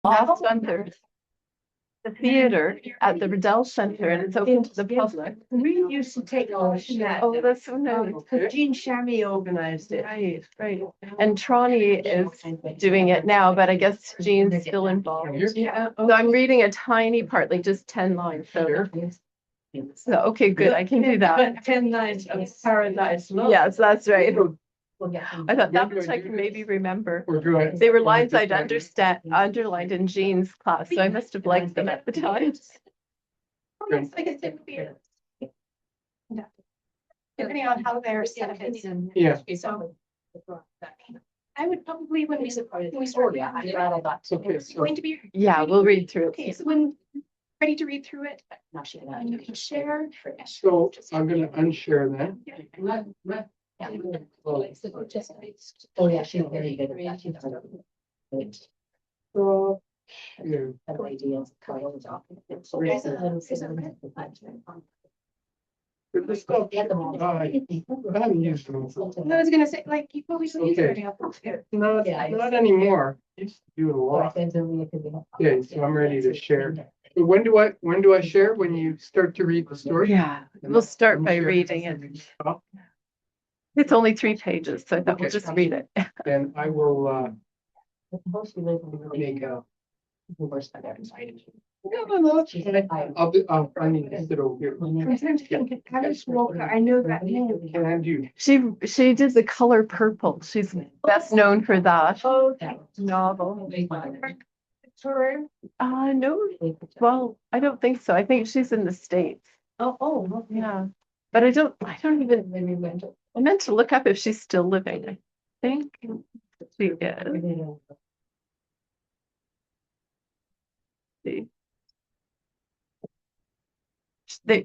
last Sunday, the theater at the Riddell Center, and it's open to the public. We used to take that. Oh, that's so nice. Jean Chamy organized it. Right, right. And Tronny is doing it now, but I guess Jean's still involved. Yeah. So I'm reading a tiny part, like just 10 lines. So okay, good. I can do that. 10 lines of Paradise Lost. Yes, that's right. I thought that much I can maybe remember. They were lines I'd underlined in Jean's class, so I must have liked them at the time. Depending on how they're set. Yeah. So I would probably, when we start, going to be. Yeah, we'll read through Okay, it. so when ready to read through it, and you can share. So I'm gonna unshare that. Oh, yeah, she's very good at that. So, yeah. Have ideas, colors off. The stuff, I haven't used them. No, I was gonna say, like, you always use Okay. it. Not anymore. Used to do it a lot. Okay, so I'm ready to share. So when do I share? When you start to read the story? Yeah, we'll start by reading it. Oh, It's only 3 pages, so I thought we'll Okay. just read it. then I will make a. I need to sit over here. Alice Walker, I know that name. Can I do? She did The Color Purple. She's best known for that Okay. novel. Victoria. No, well, I don't think so. I think she's in the States. Oh, Yeah, but I don't even, I meant to look up if she's still living. I think she is. See.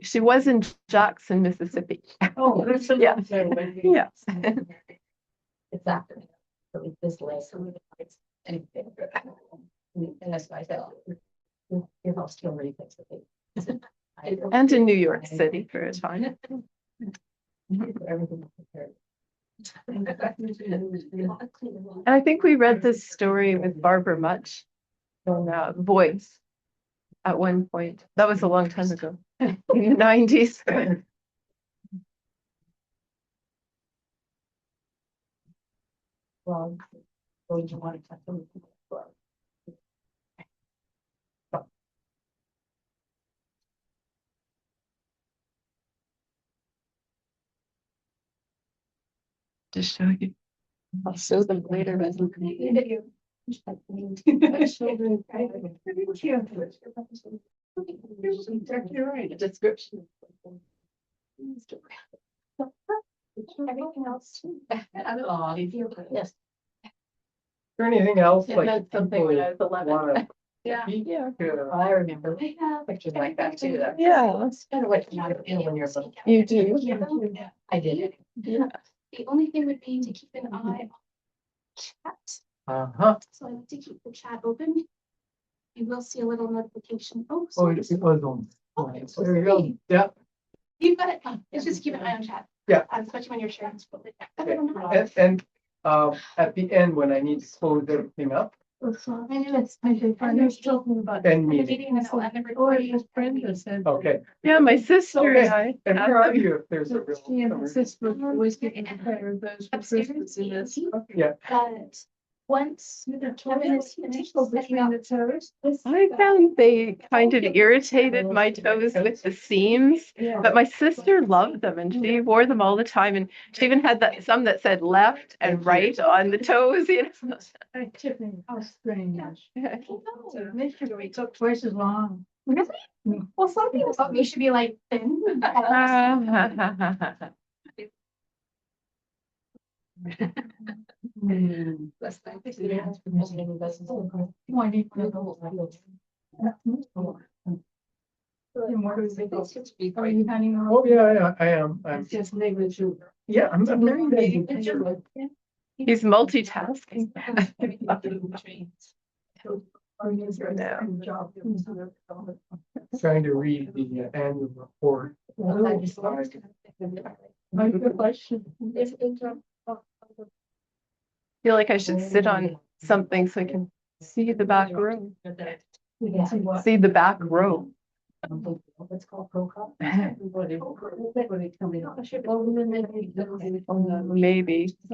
She was in Jackson, Mississippi. Oh, that's a Yeah. long time ago. Yes. It's after. So it's this list. Anything. And that's why I said. Your house still really thinks that they. And in New York City for a time. Everything prepared. And I think we read this story with Barbara Much on Voice at one point. That was a long time ago, in the 90s. Well, you want to. To show you. I'll show them later. But Exactly right. description. Everything else. Yes. Is there anything else It like? meant something when I was 11. wanna Yeah. speak Yeah. to? I remember pictures like that too. Yeah, That's kind of what you want to feel when you're little. you do. Yeah. I did. Yeah. The only thing would be to keep an eye on chat. Uh-huh. So I like to keep the chat open. You will see a little notification. Oh, Oh, sorry. it was on. Okay, so There you go. Yeah. You've got it. It's just keep an eye on chat. Yeah. Especially when you're sharing. And at the end, when I need to close everything up, I know it's. I know it's talking about. end The meeting. meeting and I'll end the Or recording. his Brenda said. Okay. Yeah, my sister and I. And where are you if there's a real? She and her sister were always getting a pair of those for Upstairs. Christmas in this. Yeah. But once. Between the toes. I found they kind of irritated my toes with the seams, Yeah. but my sister loved them and she wore them all the time. And she even had some that said left and right on the toes. You know? I Tiffany, how strange. Yeah. So this year we took twice as long. Really? Well, some people thought me should be like thin. That's fine. Are you hanging on? Oh, yeah, I am. I'm, It's just negligent. yeah, I'm very negligent. He's multitasking. Trying to read the annual report. Feel like I should sit on something so I can See the back row. Yeah. See the back row. What's called pro cop. Maybe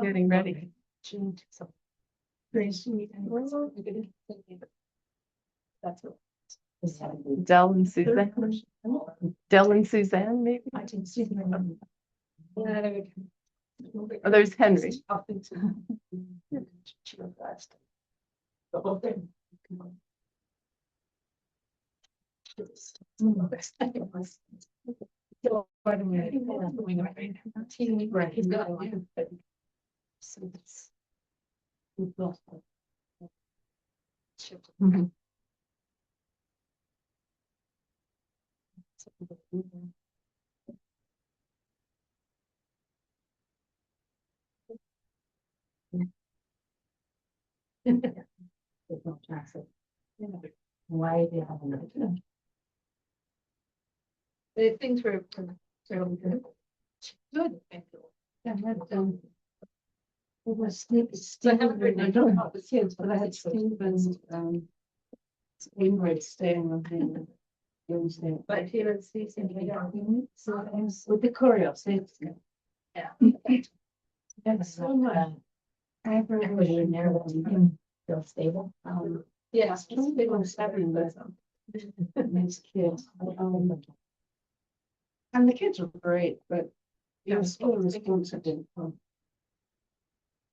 getting ready. That's what. Dell and Suzanne. Dell and Suzanne, maybe? I didn't see them. Oh, there's Henry. The whole thing. Mhm. There's no traffic. Why they have it? The things were fairly good. Good. Yeah, it was Steve, I don't know the kids, but I had Steve and, Ingrid staying with me. Wednesday. But here it's so it was with the choreos, yeah. That's so much. I Was really you in there when you can feel stable? yes, they were 7, but these kids, and the kids were great, but it was still responsible.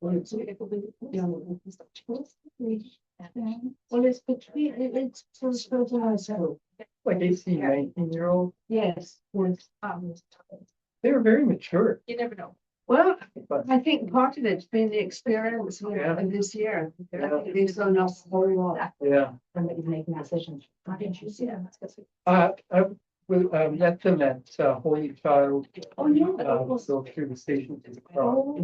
Well, it's between, it's so special. Like 18, 19-year-old, Yes, yes. they were very mature. You never know. Well, I think part of it's been the experience Yeah. of this year. Yeah. They've done a whole lot. Yeah. Somebody's making decisions. Why didn't you see that? I met them at Holy Child. Oh, yeah. Go through the stations. of the cross. I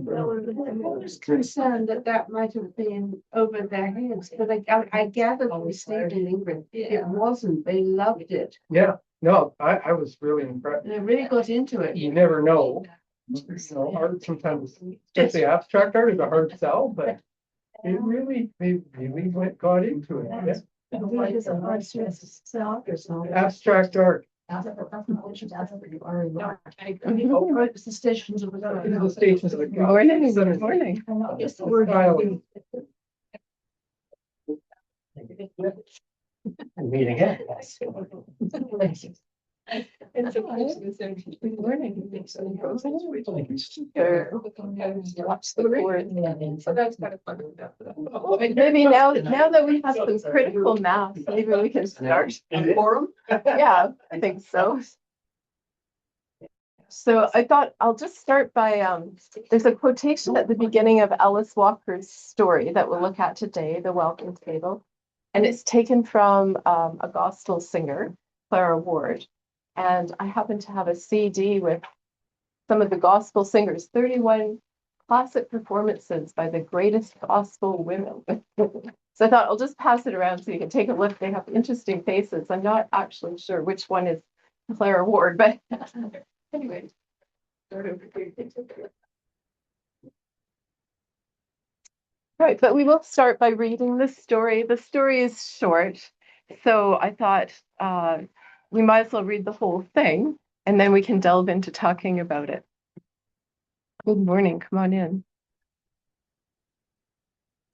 was concerned that that might have been over their heads, but I gathered we stayed in England. It wasn't. They loved it. Yeah, no, I was really impressed. They really got into it. You never know. You know, art sometimes, especially abstract art is a hard sell, but they really got into it. Yeah. What is a hard stress? Abstract art. Oh, it's the stations of the. The stations of the. Good morning, good morning. Just the Word word. dialogue. Meet again. Good morning. Watch the board. So that's kind of fun. Maybe now that we have some critical mass, maybe we can start. Forum? Yeah, I think so. So I thought I'll just start by, there's a quotation at the beginning of Alice Walker's story that we'll look at today, The Welcome Table. And it's taken from a gospel singer, Clara Ward. And I happen to have a CD with some of the gospel singers, 31 classic performances by the greatest gospel women. So I thought I'll just pass it around so you can take a look. They have interesting faces. I'm not actually sure which one is Clara Ward, but anyway. Right, but we will start by reading the story. The story is short, so I thought we might as well read the whole thing, and then we can delve into talking about it. Good morning, come on in.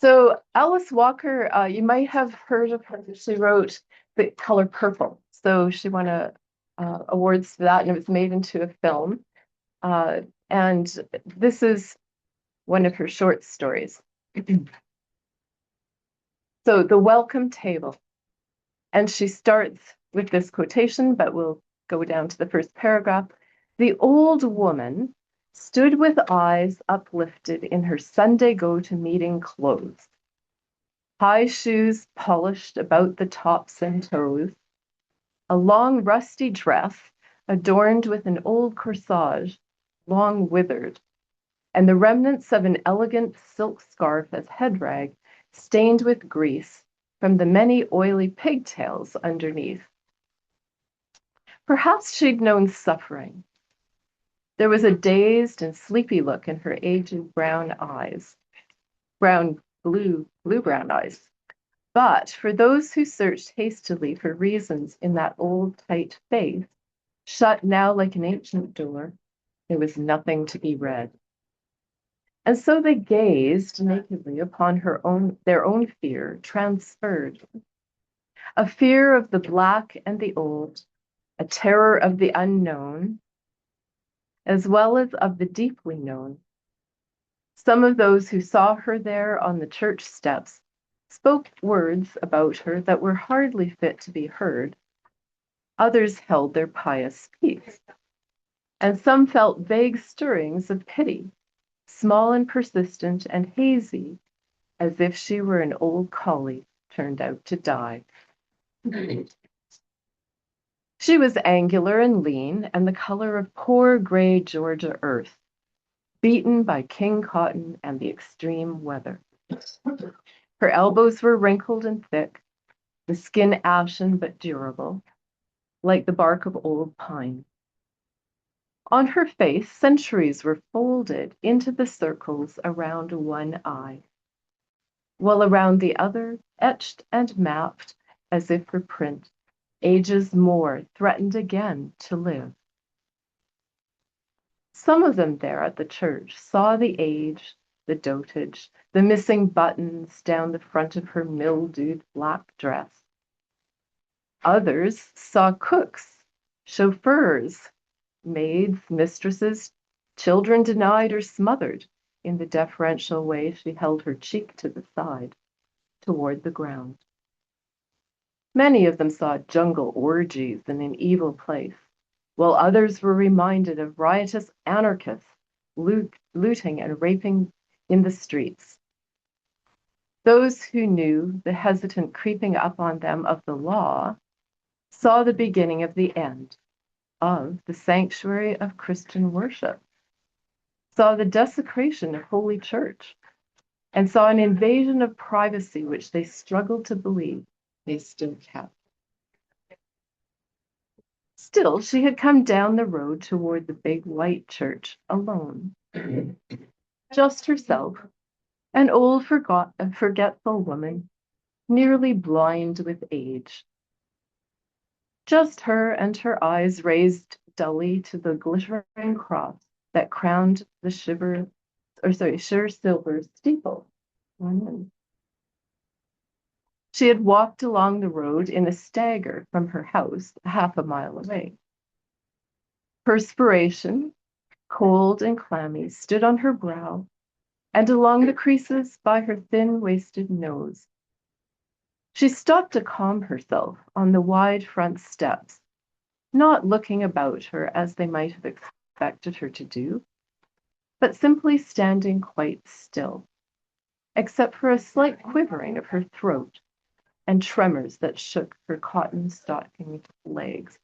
So Alice Walker, you might have heard of her. She wrote The Color Purple. So she won awards for that, and it was made into a film. And this is one of her short stories. So The Welcome Table. And she starts with this quotation, but we'll go down to the first paragraph. The old woman stood with eyes uplifted in her Sunday go-to-meeting clothes. High shoes polished about the tops and toes. A long rusty dress adorned with an old corsage, long withered, and the remnants of an elegant silk scarf as head rag, stained with grease from the many oily pigtails underneath. Perhaps she'd known suffering. There was a dazed and sleepy look in her aged brown eyes. Blue-brown eyes. But for those who searched hastily for reasons in that old tight faith, shut now like an ancient door, there was nothing to be read. And so they gazed nakedly upon their own fear transferred, a fear of the black and the old, a terror of the unknown, as well as of the deeply known. Some of those who saw her there on the church steps spoke words about her that were hardly fit to be heard. Others held their pious peace, and some felt vague stirrings of pity, small and persistent and hazy, as if she were an old collie turned out to die. She was angular and lean, and the color of poor gray Georgia earth, beaten by king cotton and the extreme weather. Her elbows were wrinkled and thick, the skin ashen but durable, like the bark of old pine. On her face, centuries were folded into the circles around one eye, while around the other, etched and mapped, as if for print, ages more threatened again to live. Some of them there at the church saw the age, the dotage, the missing buttons down the front of her mildewed black dress. Others saw cooks, chauffeurs, maids, mistresses, children denied or smothered in the deferential way she held her cheek to the side, toward the ground. Many of them saw jungle orgies in an evil place, while others were reminded of riotous anarchists looting and raping in the streets. Those who knew the hesitant creeping up on them of the law saw the beginning of the end of the sanctuary of Christian worship, saw the desecration of Holy Church, and saw an invasion of privacy which they struggled to believe they still kept. Still, she had come down the road toward the big white church alone. Just herself, an old forgetful woman, nearly blind with age. Just her and her eyes raised dully to the glittering cross that crowned the sure silver steeple. She had walked along the road in a stagger from her house, half a mile away. Perspiration, cold and clammy, stood on her brow and along the creases by her thin-waisted nose. She stopped to calm herself on the wide front steps, not looking about her as they might have expected her to do, but simply standing quite still, except for a slight quivering of her throat and tremors that shook her cotton stockinged legs.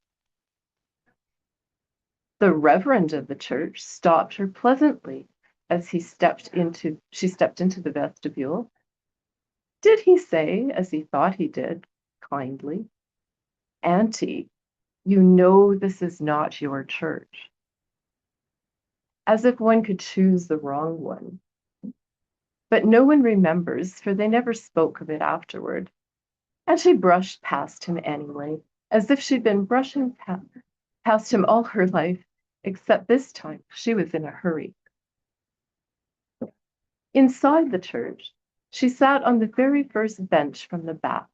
The reverend of the church stopped her pleasantly as she stepped into the vestibule. Did he say, as he thought he did, kindly, "Auntie, you know this is not your church," as if one could choose the wrong one. But no one remembers, for they never spoke of it afterward. And she brushed past him anyway, as if she'd been brushing past him all her life, except this time she was in a hurry. Inside the church, she sat on the very first bench from the back,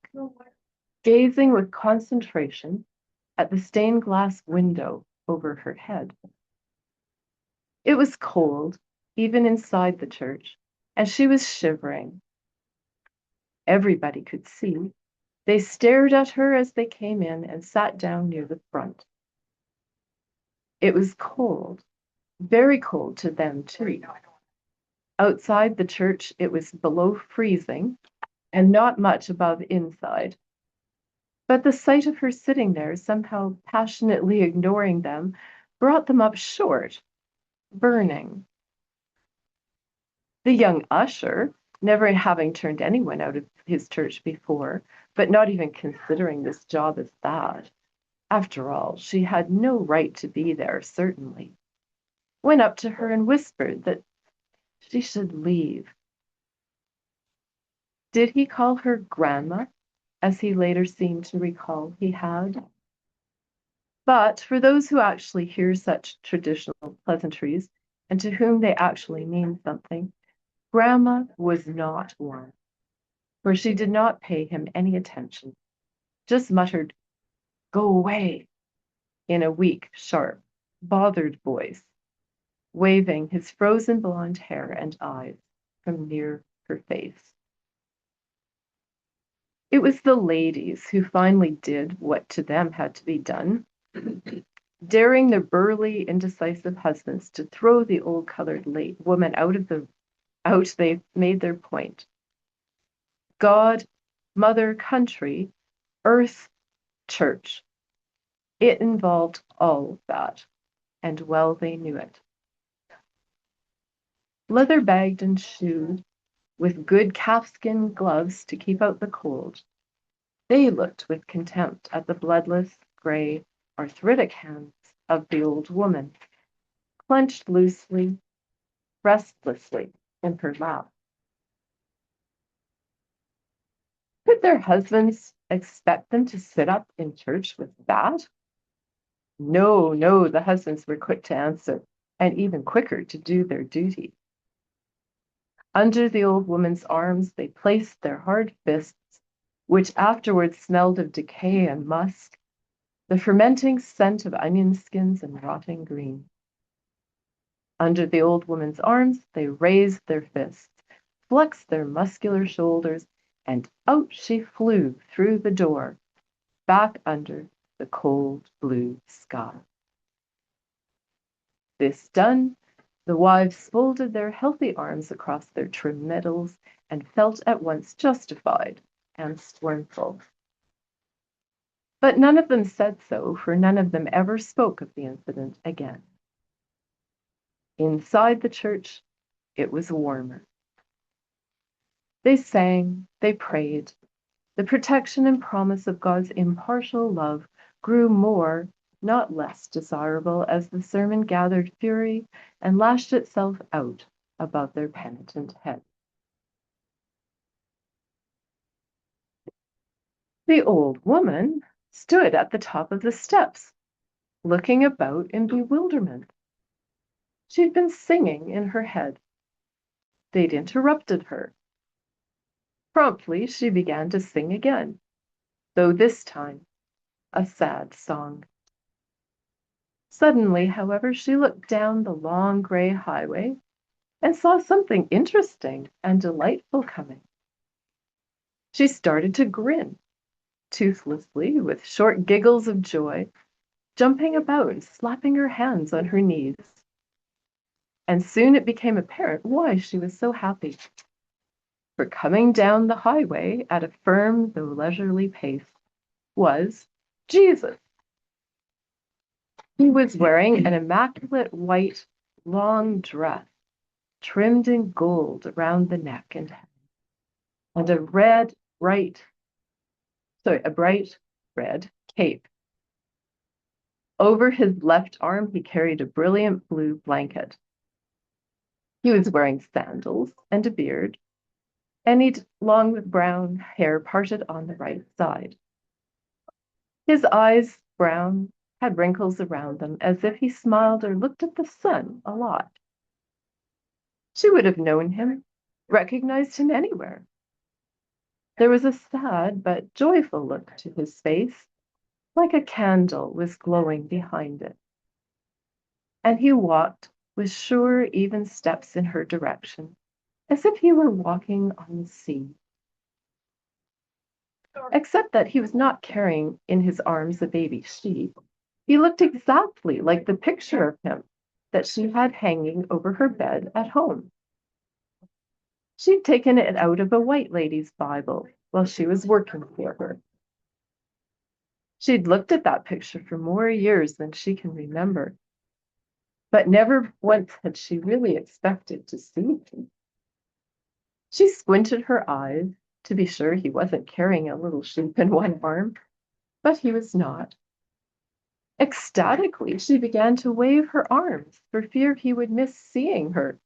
gazing with concentration at the stained glass window over her head. It was cold, even inside the church, and she was shivering. Everybody could see. They stared at her as they came in and sat down near the front. It was cold, very cold to them too. Outside the church, it was below freezing and not much above inside. But the sight of her sitting there, somehow passionately ignoring them, brought them up short, burning. The young usher, never having turned anyone out of his church before, but not even considering this job as that, after all, she had no right to be there, certainly, went up to her and whispered that she should leave. Did he call her grandma, as he later seemed to recall he had? But for those who actually hear such traditional pleasantries and to whom they actually mean something, Grandma was not one, for she did not pay him any attention, just muttered, "Go away," in a weak, sharp, bothered voice, waving his frozen blonde hair and eyes from near her face. It was the ladies who finally did what to them had to be done, daring their burly, indecisive husbands to throw the old colored woman out. They made their point. God, mother, country, earth, church. It involved all of that, and well they knew it. Leather bagged and shoed, with good calfskin gloves to keep out the cold, they looked with contempt at the bloodless, gray, arthritic hands of the old woman, clenched loosely, restlessly in her lap. Could their husbands expect them to sit up in church with that? No, no, the husbands were quick to answer, and even quicker to do their duty. Under the old woman's arms, they placed their hard fists, which afterwards smelled of decay and musk, the fermenting scent of onion skins and rotting green. Under the old woman's arms, they raised their fists, flexed their muscular shoulders, and out she flew through the door, back under the cold blue sky. This done, the wives folded their healthy arms across their trim middles and felt at once justified and scornful. But none of them said so, for none of them ever spoke of the incident again. Inside the church, it was warmer. They sang, they prayed. The protection and promise of God's impartial love grew more, not less desirable as the sermon gathered fury and lashed itself out above their penitent heads. The old woman stood at the top of the steps, looking about in bewilderment. She'd been singing in her head. They'd interrupted her. Promptly, she began to sing again, though this time a sad song. Suddenly, however, she looked down the long gray highway and saw something interesting and delightful coming. She started to grin, toothlessly, with short giggles of joy, jumping about and slapping her hands on her knees. And soon it became apparent why she was so happy. For coming down the highway at a firm though leisurely pace was Jesus. He was wearing an immaculate white long dress, trimmed in gold around the neck and head, and a bright red cape. Over his left arm, he carried a brilliant blue blanket. He was wearing sandals and a beard, and he'd long brown hair parted on the right side. His eyes, brown, had wrinkles around them, as if he smiled or looked at the sun a lot. She would have known him, recognized him anywhere. There was a sad but joyful look to his face, like a candle was glowing behind it. And he walked with sure, even steps in her direction, as if he were walking on the sea. Except that he was not carrying in his arms a baby sheep. He looked exactly like the picture of him that she had hanging over her bed at home. She'd taken it out of a white lady's Bible while she was working for her. She'd looked at that picture for more years than she can remember, but never once had she really expected to see him. She squinted her eyes to be sure he wasn't carrying a little sheep in one arm, but he was not. Ecstatically, she began to wave her arms for fear he would miss seeing her,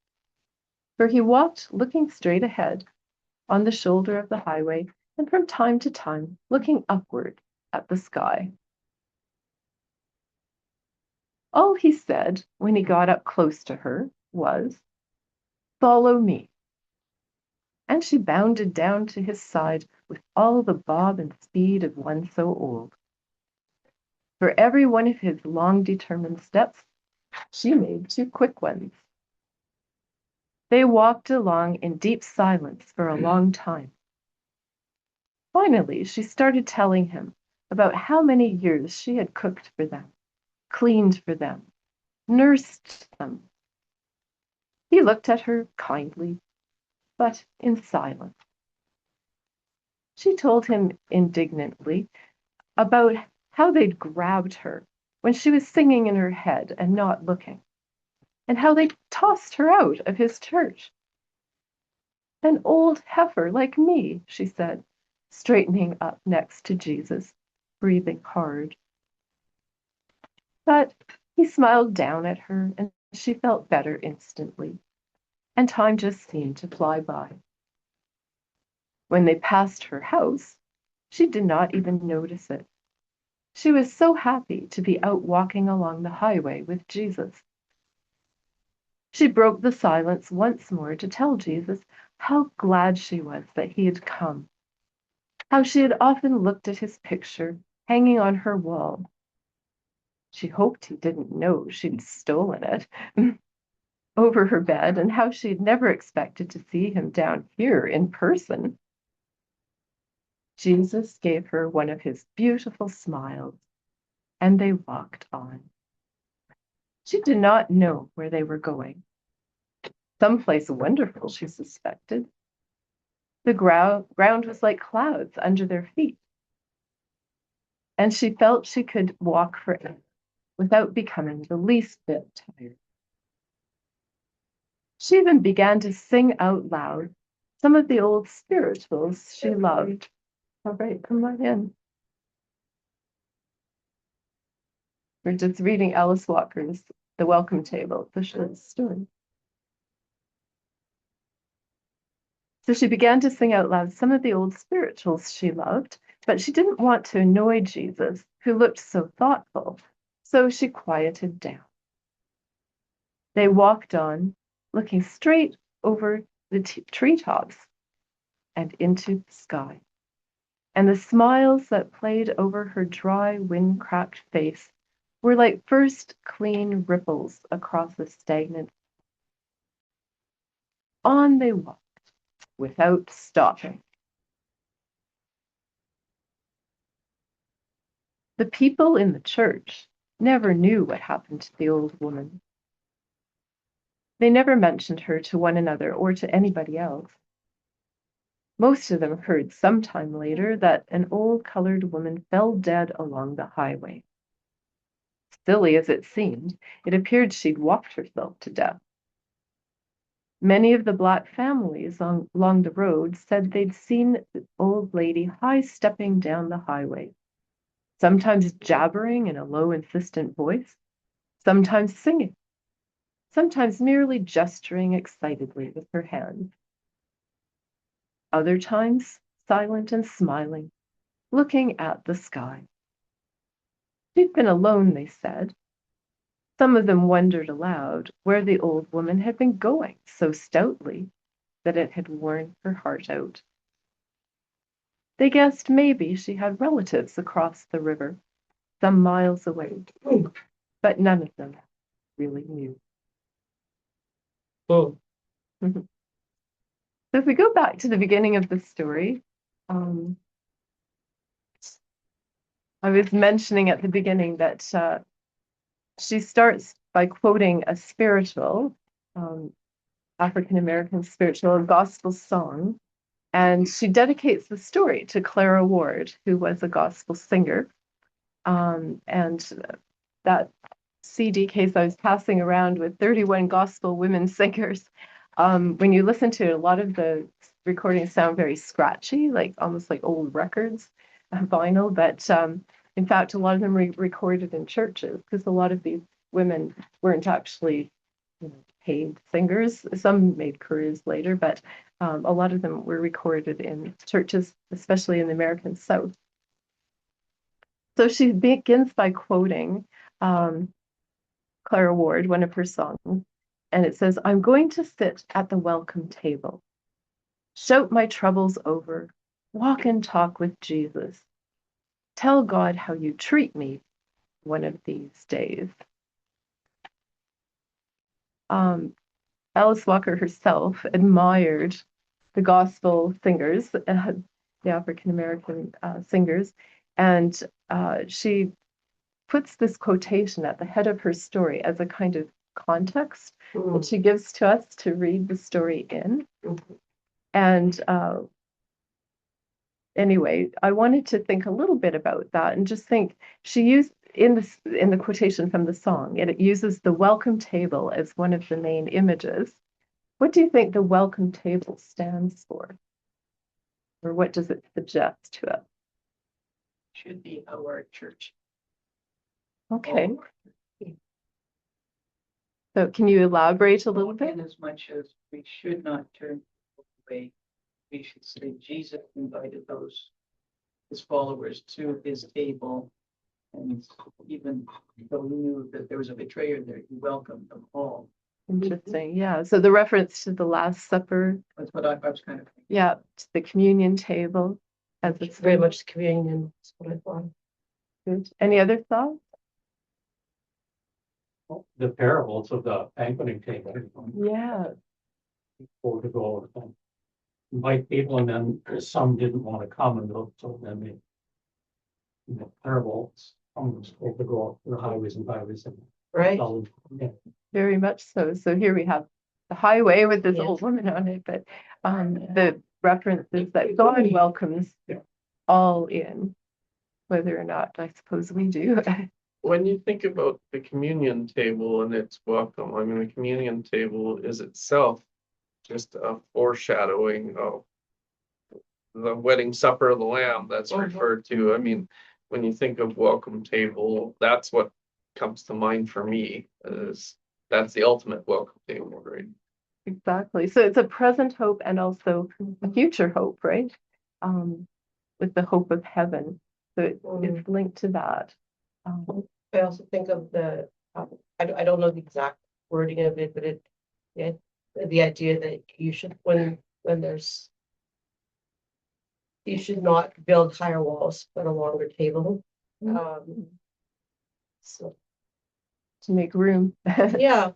for he walked looking straight ahead, on the shoulder of the highway and from time to time looking upward at the sky. All he said when he got up close to her was, "Follow me." And she bounded down to his side with all the bob and speed of one so old. For every one of his long determined steps, she made 2 quick ones. They walked along in deep silence for a long time. Finally, she started telling him about how many years she had cooked for them, cleaned for them, nursed them. He looked at her kindly, but in silence. She told him indignantly about how they'd grabbed her when she was singing in her head and not looking, and how they tossed her out of his church. "An old heifer like me," she said, straightening up next to Jesus, breathing hard. But he smiled down at her, and she felt better instantly, and time just seemed to fly by. When they passed her house, she did not even notice it. She was so happy to be out walking along the highway with Jesus. She broke the silence once more to tell Jesus how glad she was that he had come, how she had often looked at his picture hanging on her wall. She hoped he didn't know she'd stolen it over her bed, and how she'd never expected to see him down here in person. Jesus gave her one of his beautiful smiles, and they walked on. She did not know where they were going. Someplace wonderful, she suspected. The ground was like clouds under their feet, and she felt she could walk forever without becoming the least bit tired. She even began to sing out loud some of the old spirituals she loved. All right, come on in. We're just reading Alice Walker's The Welcome Table, the short story. So she began to sing out loud some of the old spirituals she loved, but she didn't want to annoy Jesus, who looked so thoughtful, so she quieted down. They walked on, looking straight over the treetops and into the sky. And the smiles that played over her dry, wind-cracked face were like first clean ripples across the stagnant. On they walked, without stopping. The people in the church never knew what happened to the old woman. They never mentioned her to one another or to anybody else. Most of them heard sometime later that an old colored woman fell dead along the highway. Silly as it seemed, it appeared she'd walked herself to death. Many of the black families along the road said they'd seen the old lady high-stepping down the highway, sometimes jabbering in a low, insistent voice, sometimes singing, sometimes merely gesturing excitedly with her hands. Other times, silent and smiling, looking at the sky. She'd been alone, they said. Some of them wondered aloud where the old woman had been going so stoutly that it had worn her heart out. They guessed maybe she had relatives across the river, some miles away, but none of them really knew. Oh, So if we go back to the beginning of the story, I was mentioning at the beginning that she starts by quoting a spiritual, African-American spiritual, a gospel song, and she dedicates the story to Clara Ward, who was a gospel singer. And that CD case I was passing around with 31 gospel women singers. When you listen to it, a lot of the recordings sound very scratchy, like almost like old records, vinyl. But in fact, a lot of them were recorded in churches because a lot of these women weren't actually paid singers. Some made careers later, but A lot of them were recorded in churches, especially in the American South. So she begins by quoting Clara Ward, one of her songs, and it says, "I'm going to sit at the welcome table, shout my troubles over, walk and talk with Jesus, tell God how you treat me one of these days." Alice Walker herself admired the gospel singers, the African American singers, and she puts this quotation at the head of her story as a kind of context that she gives to us to read the story in. And anyway, I wanted to think a little bit about that and just think she used in the quotation from the song, and it uses the welcome table as one of the main images. What do you think the welcome table stands for? Or what does it suggest to us? Should be our church. Okay. So can you elaborate a little bit? In as much as we should not turn away, we should say Jesus invited his followers to his table. And even though he knew that there was a betrayer there, he welcomed them all. Interesting. Yeah. So the reference to the Last Supper. That's what I was kind of thinking. Yeah. To the communion table. As it's Very much communion. That's what I thought. good. Any other thoughts? The parables of the banqueting table. Yeah. For to go and invite people, and then some didn't want to come, and so then they, in the parables, some was told to go up to the highways and byways and Right. tell them, yeah. Very much so. So here we have the highway with this Yes. old woman on it, but the reference is that God welcomes all in, whether or not I suppose we do. When you think about the communion table and its welcome, I mean, the communion table is itself just a foreshadowing of the wedding supper of the Lamb that's referred to. I mean, when you think of welcome table, that's what comes to mind for me, is that's the ultimate welcome table, right? Exactly. So it's a present hope and also a future hope, right? With the hope of heaven. So it's linked to that. I also think of I don't know the exact wording of it, but the idea that you should, when there's, you should not build higher walls, but a longer table. So, To make room. yeah.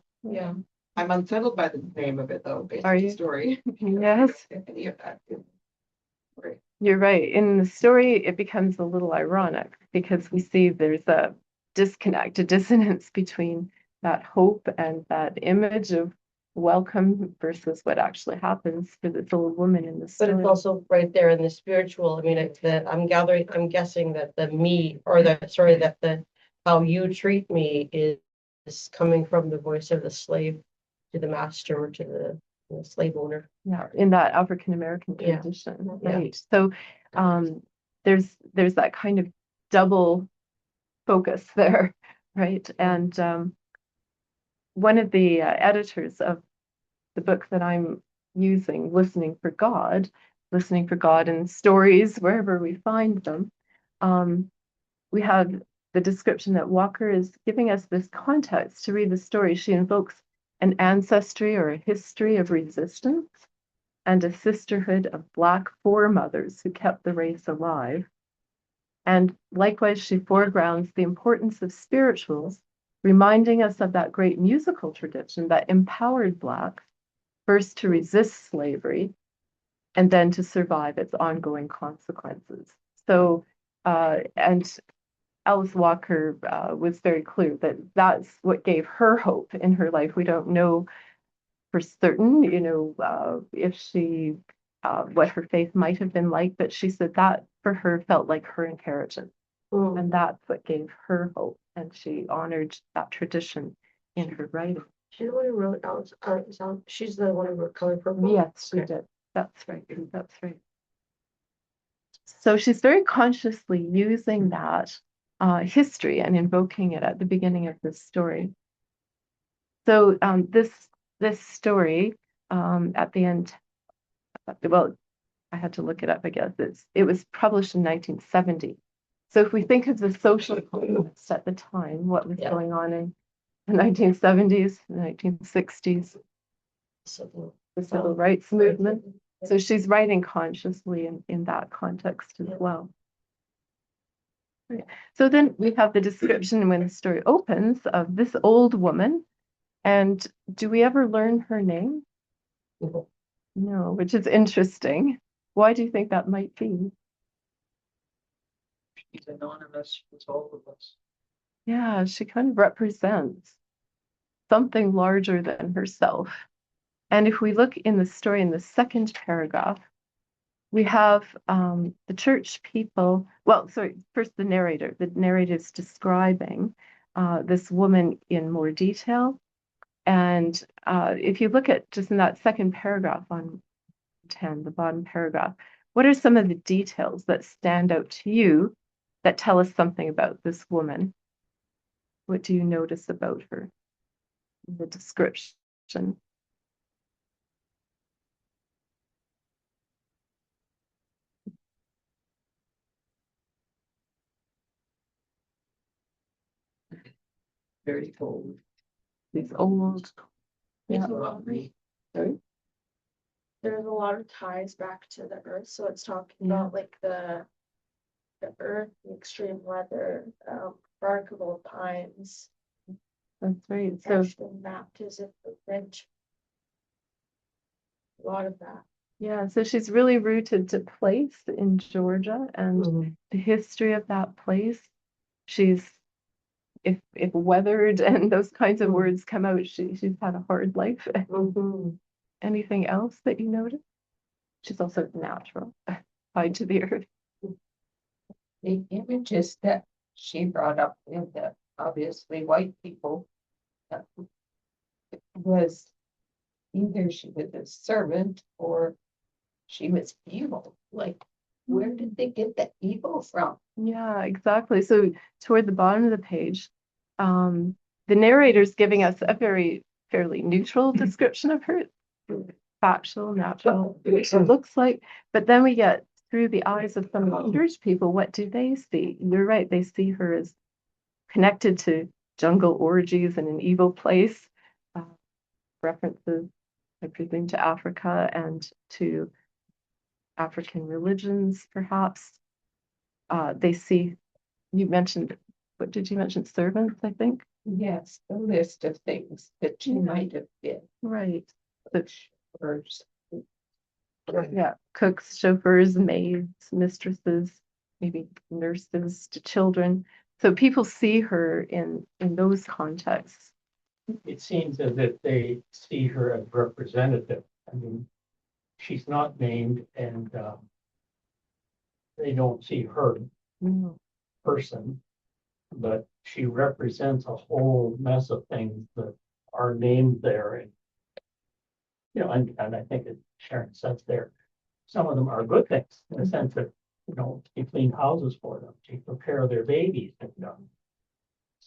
I'm unsettled by the name of it though, based Are on the you? story. Yes. If any of that is right. You're right. In the story, it becomes a little ironic because we see there's a disconnect, a dissonance between that hope and that image of welcome versus what actually happens for this old woman in the But story. it's also right there in the spiritual. I mean, I'm guessing that that how you treat me is coming from the voice of the slave to the master or to the slave owner. Yeah, in that African American Yeah. tradition, Yeah. right? So there's that kind of double focus there, right? And one of the editors of the book that I'm using, Listening for God in stories wherever we find them, we have the description that Walker is giving us this context to read the story. She invokes an ancestry or a history of resistance and a sisterhood of Black foremothers who kept the race alive. And likewise, she foregrounds the importance of spirituals, reminding us of that great musical tradition that empowered Blacks first to resist slavery and then to survive its ongoing consequences. So, and Alice Walker was very clear that that's what gave her hope in her life. We don't know for certain, if she, what her faith might have been like, but she said that for her felt like her inheritance. And that's what gave her hope. And she honored that tradition in her writing. She's the one who wrote Alice. She's the one who wrote Color Purple. Yes, she did. That's right. That's right. So she's very consciously using that history and invoking it at the beginning of this story. So this story at the end well, I had to look it up, I guess. It was published in 1970. So if we think of the social context at the time, what was Yeah. going on in the 1970s, 1960s, the civil rights movement. So she's writing consciously in that context as well. Right. So then we have the description when the story opens of this old woman. And do we ever learn her name? No, which is interesting. Why do you think that might be? She's anonymous with all of us. Yeah, she kind of represents something larger than herself. And if we look in the story in the second paragraph, we have the church people. Well, sorry, first the narrator. The narrator is describing this woman in more detail. And if you look at just in that second paragraph on 10, the bottom paragraph, what are some of the details that stand out to you that tell us something about this woman? What do you notice about her in the description? Very old. These old, yeah, sorry? There's a lot of ties back to the earth, so it's talking Yeah. about like the earth, the extreme weather, remarkable pines, That's right. So national baptism, the French. A lot of that. yeah, so she's really rooted to place in Georgia and the history of that place. She's if weathered and those kinds of words come out, she's had a hard life. Anything else that you noticed? She's also natural, tied to the earth. The images that she brought up in the obviously white people was either she was a servant or she was evil. Like, where did they get the evil from? Yeah, exactly. So toward the bottom of the page, the narrator's giving us a very fairly neutral description of her, factual, natural, it looks like. But then we get through the eyes of some of the church people, what do they see? You're right, they see her as connected to jungle orgies in an evil place, references, I presume, to Africa and to African religions, perhaps. They see, you mentioned, what did you mention? Servants, I think? Yes, the list of things that she might have been. Right. Chauffeurs. Yeah, cooks, chauffeurs, maids, mistresses, maybe nurses to children. So people see her in those contexts. It seems as if they see her as representative. I mean, she's not named and they don't see her person, but she represents a whole mess of things that are named there. And, you know, and I think that Sharon says there, some of them are good things in the sense that, you know, she cleaned houses for them, she took care of their babies. And,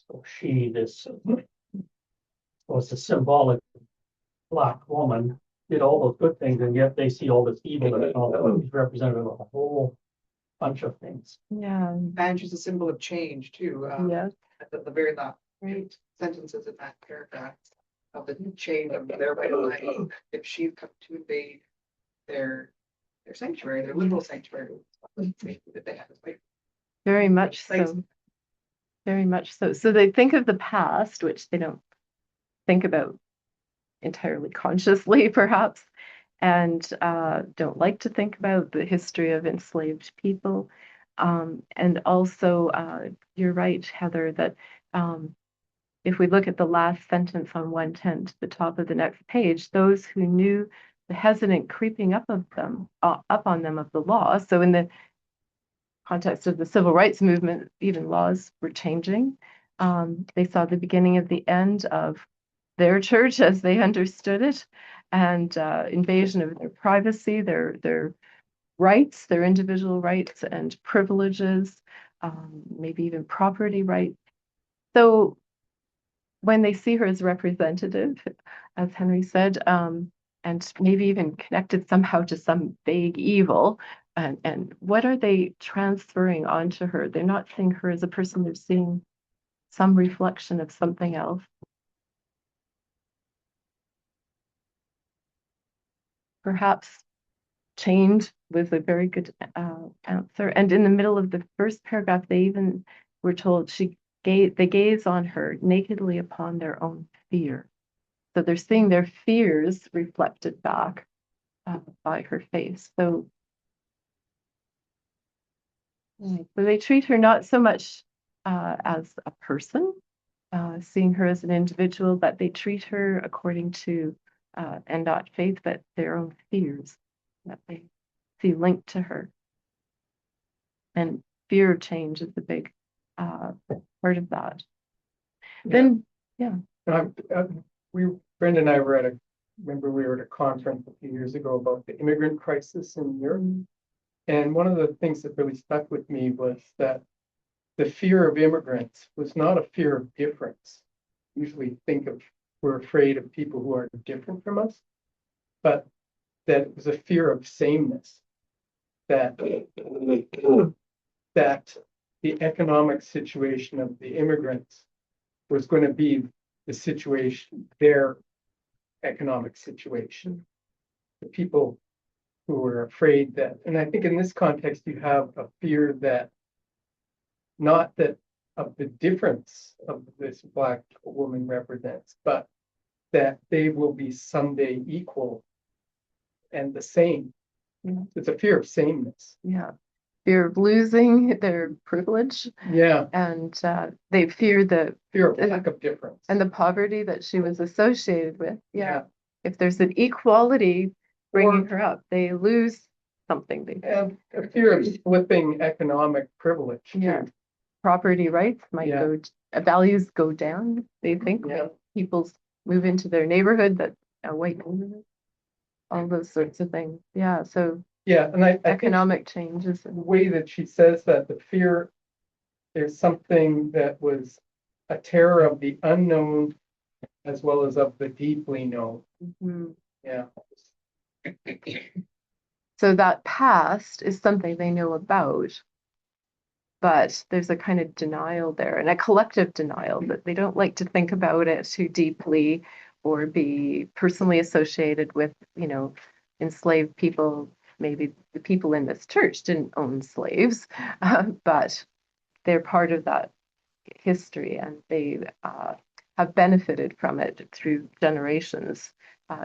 so she, this was a symbolic black woman, did all those good things, and yet they see all this evil and all she's representative of a whole bunch of things. Yeah. And she's a symbol of change too. Yes. At the very last Right. sentences in that paragraph of the change of their way of life. If she's come to invade their sanctuary, their liberal sanctuary, that they have. Very much Place. so. Very much so. So they think of the past, which they don't think about entirely consciously, perhaps, and don't like to think about the history of enslaved people. And also, you're right, Heather, that if we look at the last sentence on 110 to the top of the next page, those who knew the hesitant creeping up on them of the law. So in the context of the civil rights movement, even laws were changing. They saw the beginning of the end of their church as they understood it, and invasion of their privacy, their rights, their individual rights and privileges, maybe even property rights. So when they see her as representative, as Henry said, and maybe even connected somehow to some vague evil. And what are they transferring onto her? They're not seeing her as a person, they're seeing some reflection of something else. Perhaps change was a very good answer. And in the middle of the first paragraph, they even were told they gaze on her nakedly upon their own fear. So they're seeing their fears reflected back by her face. So they treat her not so much as a person, seeing her as an individual, but they treat her according to, and not faith, but their own fears that they see linked to her. And fear of change is a big part of that. Then, yeah. Brenda and I were remember we were at a conference a few years ago about the immigrant crisis in Europe. And one of the things that really stuck with me was that the fear of immigrants was not a fear of difference. Usually we're afraid of people who are different from us, but that it was a fear of sameness, that the economic situation of the immigrants was going to be the situation, their economic situation. The people who were afraid that, and I think in this context, you have a fear that not that of the difference of this Black woman represents, but that they will be someday equal and the same. Yeah. It's a fear of sameness. Yeah. Fear of losing their privilege. Yeah. And they fear the fear of lack of difference. And the poverty that she was associated with. Yeah. If there's an equality bringing her up, they lose something. And a fear of slipping economic privilege. Yeah. Property rights might values go down. They think people move into their neighborhood, that a white neighborhood, all those sorts of things. Yeah. So and I economic changes. The way that she says that the fear, there's something that was a terror of the unknown as well as of the deeply known. Mm-hmm. Yeah. So that past is something they know about, but there's a kind of denial there, and a collective denial that they don't like to think about it too deeply or be personally associated with, enslaved people. Maybe the people in this church didn't own slaves, but they're part of that history, and they have benefited from it through generations,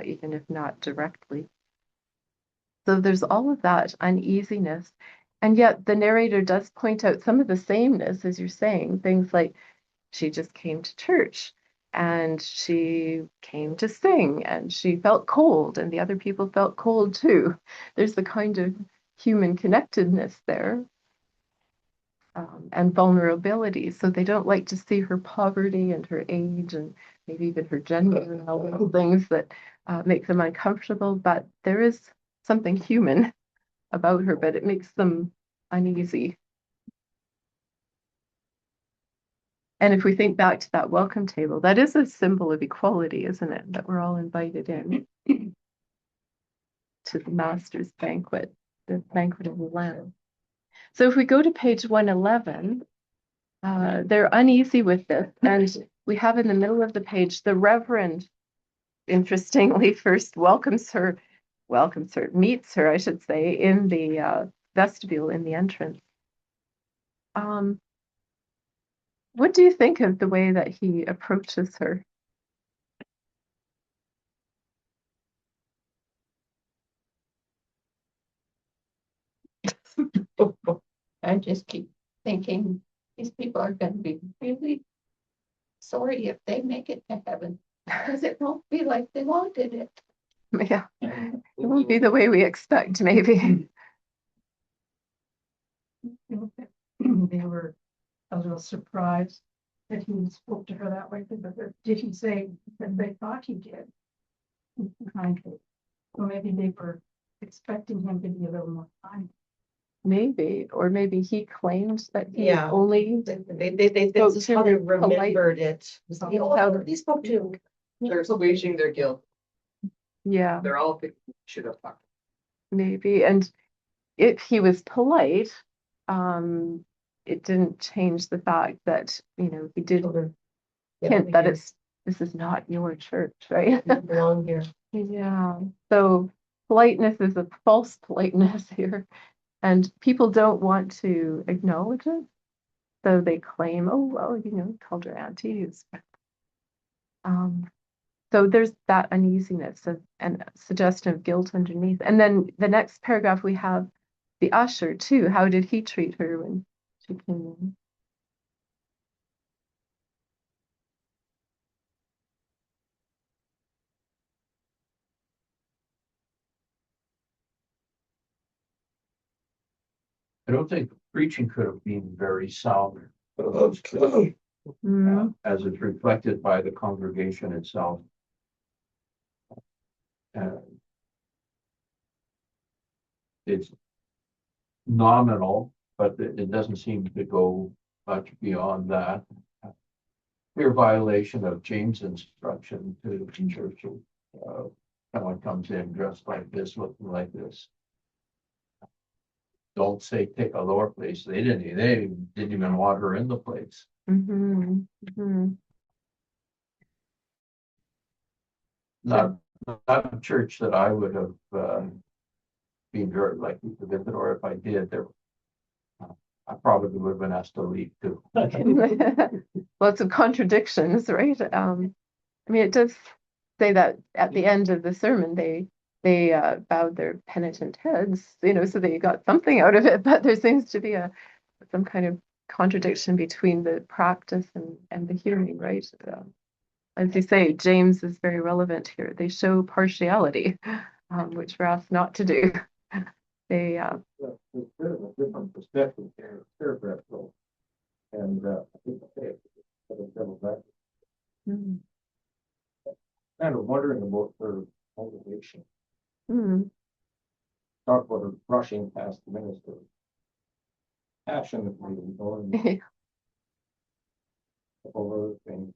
even if not directly. So there's all of that uneasiness. And yet the narrator does point out some of the sameness, as you're saying, things like she just came to church and she came to sing and she felt cold and the other people felt cold too. There's the kind of human connectedness there. And vulnerability. So they don't like to see her poverty and her age and maybe even her gender and all those things that make them uncomfortable. But there is something human about her, but it makes them uneasy. And if we think back to that welcome table, that is a symbol of equality, isn't it? That we're all invited in to the Master's banquet, the banquet of the Lamb. So if we go to page 111, they're uneasy with this. And we have in the middle of the page, the Reverend, interestingly, first meets her, I should say, in the vestibule in the entrance. What do you think of the way that he approaches her? I just keep thinking these people are going to be really sorry if they make it to heaven, because it won't be like they wanted it. Yeah, it won't be the way we expect, maybe. They were a little surprised that he spoke to her that way, but did he say that they thought he did? Kindly. Or maybe they were expecting him to be a little more kind. Maybe, or maybe he claimed that he Yeah. only They spoke just to how they her polite. remembered it. He spoke to They're assuaging their guilt. Yeah, They're all thinking, should have fucked. maybe. And if he was polite, it didn't change the fact that, he did Children. Yeah, hint that yeah, this is not your church, right? you belong here. Yeah. So politeness is a false politeness here, and people don't want to acknowledge it. So they claim, oh, well, called her aunties. Um, so there's that uneasiness and suggestion of guilt underneath. And then the next paragraph we have the usher too. How did he treat her when she came in? I don't think preaching could have been very sound. Mm, As it's reflected by the congregation itself. It's nominal, but it doesn't seem to go much beyond that. Clear violation of James' instruction to church. Someone comes in dressed like this, looking like this. Don't say take a lower place. They didn't even want her in the place. mhm, mhm. Not a church that I would have been very likely to visit, or if I did, I probably would have been asked to leave too. Lots of contradictions, right? I mean, it does say that at the end of the sermon, they bowed their penitent heads, so they got something out of it. But there seems to be some kind of contradiction between the practice and the hearing, right? As you say, James is very relevant here. They show partiality, which we're asked not to do. They, There's a bit of a different perspective here, paragraph though. And I think that mm, kind of wondering about her motivation. mm, Talk about her brushing past the minister. Passionately going over things.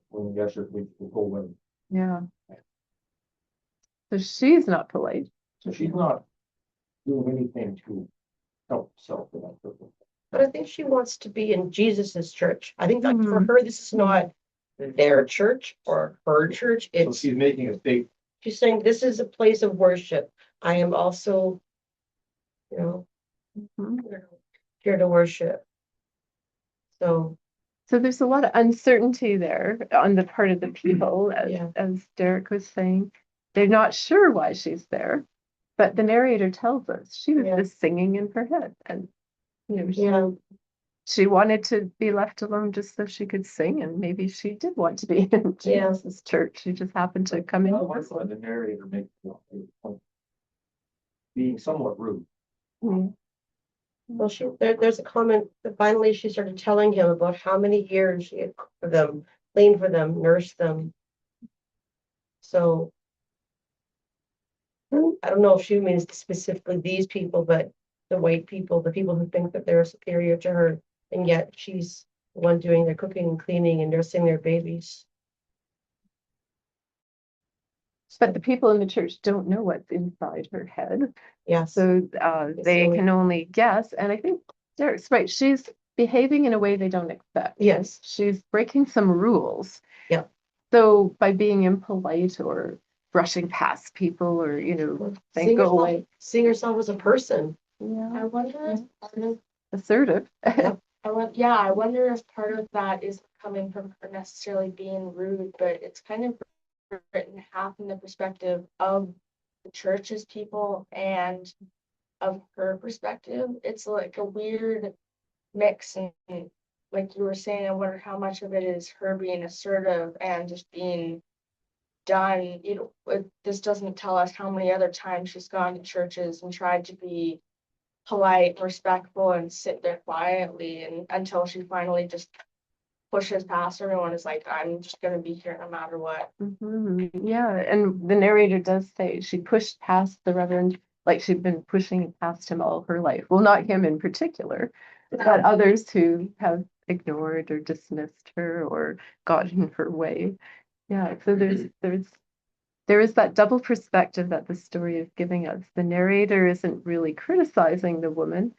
When the usher leaves the whole way. yeah. So she's not polite. So she's not doing anything to help herself in that purpose. But I think she wants to be in Jesus's church. I think that for Mhm. her, this is not their church or her church. So It's, she's making a statement. she's saying this is a place of worship. I am also, Mhm. here to worship. So, So there's a lot of uncertainty there on the part of the people, Yeah. as Derek was saying. They're not sure why she's there, but the narrator tells us she was Yeah. just singing in her head, and yeah, she wanted to be left alone just so she could sing, and maybe she did want to be in Yeah. Jesus' church. She just happened to come in. The narrator makes being somewhat rude. Mm, well, there's a comment that finally she started telling him about how many years she had cooked for them, cleaned for them, nursed them. So I don't know if she means specifically these people, but the white people, the people who think that they're superior to her, and yet she's the one doing their cooking and cleaning and nursing their babies. But the people in the church don't know what's inside her head. Yes. So they silly. can only guess. And I think Derek's right. She's behaving in a way they don't expect. Yes. She's breaking some rules. Yeah. So by being impolite or brushing past people or, saying Seeing go herself, away. seeing herself as a person. Yeah. I wonder if part of, Assertive. I wonder if part of that is coming from her necessarily being rude, but it's kind of written half in the perspective of the church's people and of her perspective. It's like a weird mix, and like you were saying, I wonder how much of it is her being assertive and just being done. This doesn't tell us how many other times she's gone to churches and tried to be polite, respectful, and sit there quietly, and until she finally just pushes past everyone, is like, I'm just gonna be here no matter what. Mhm. Yeah. And the narrator does say she pushed past the Reverend, like she'd been pushing past him all her life. Well, not him in particular, but others who have ignored or dismissed her or got in her way. Yeah. So there's there is that double perspective that the story is giving us. The narrator isn't really criticizing the woman,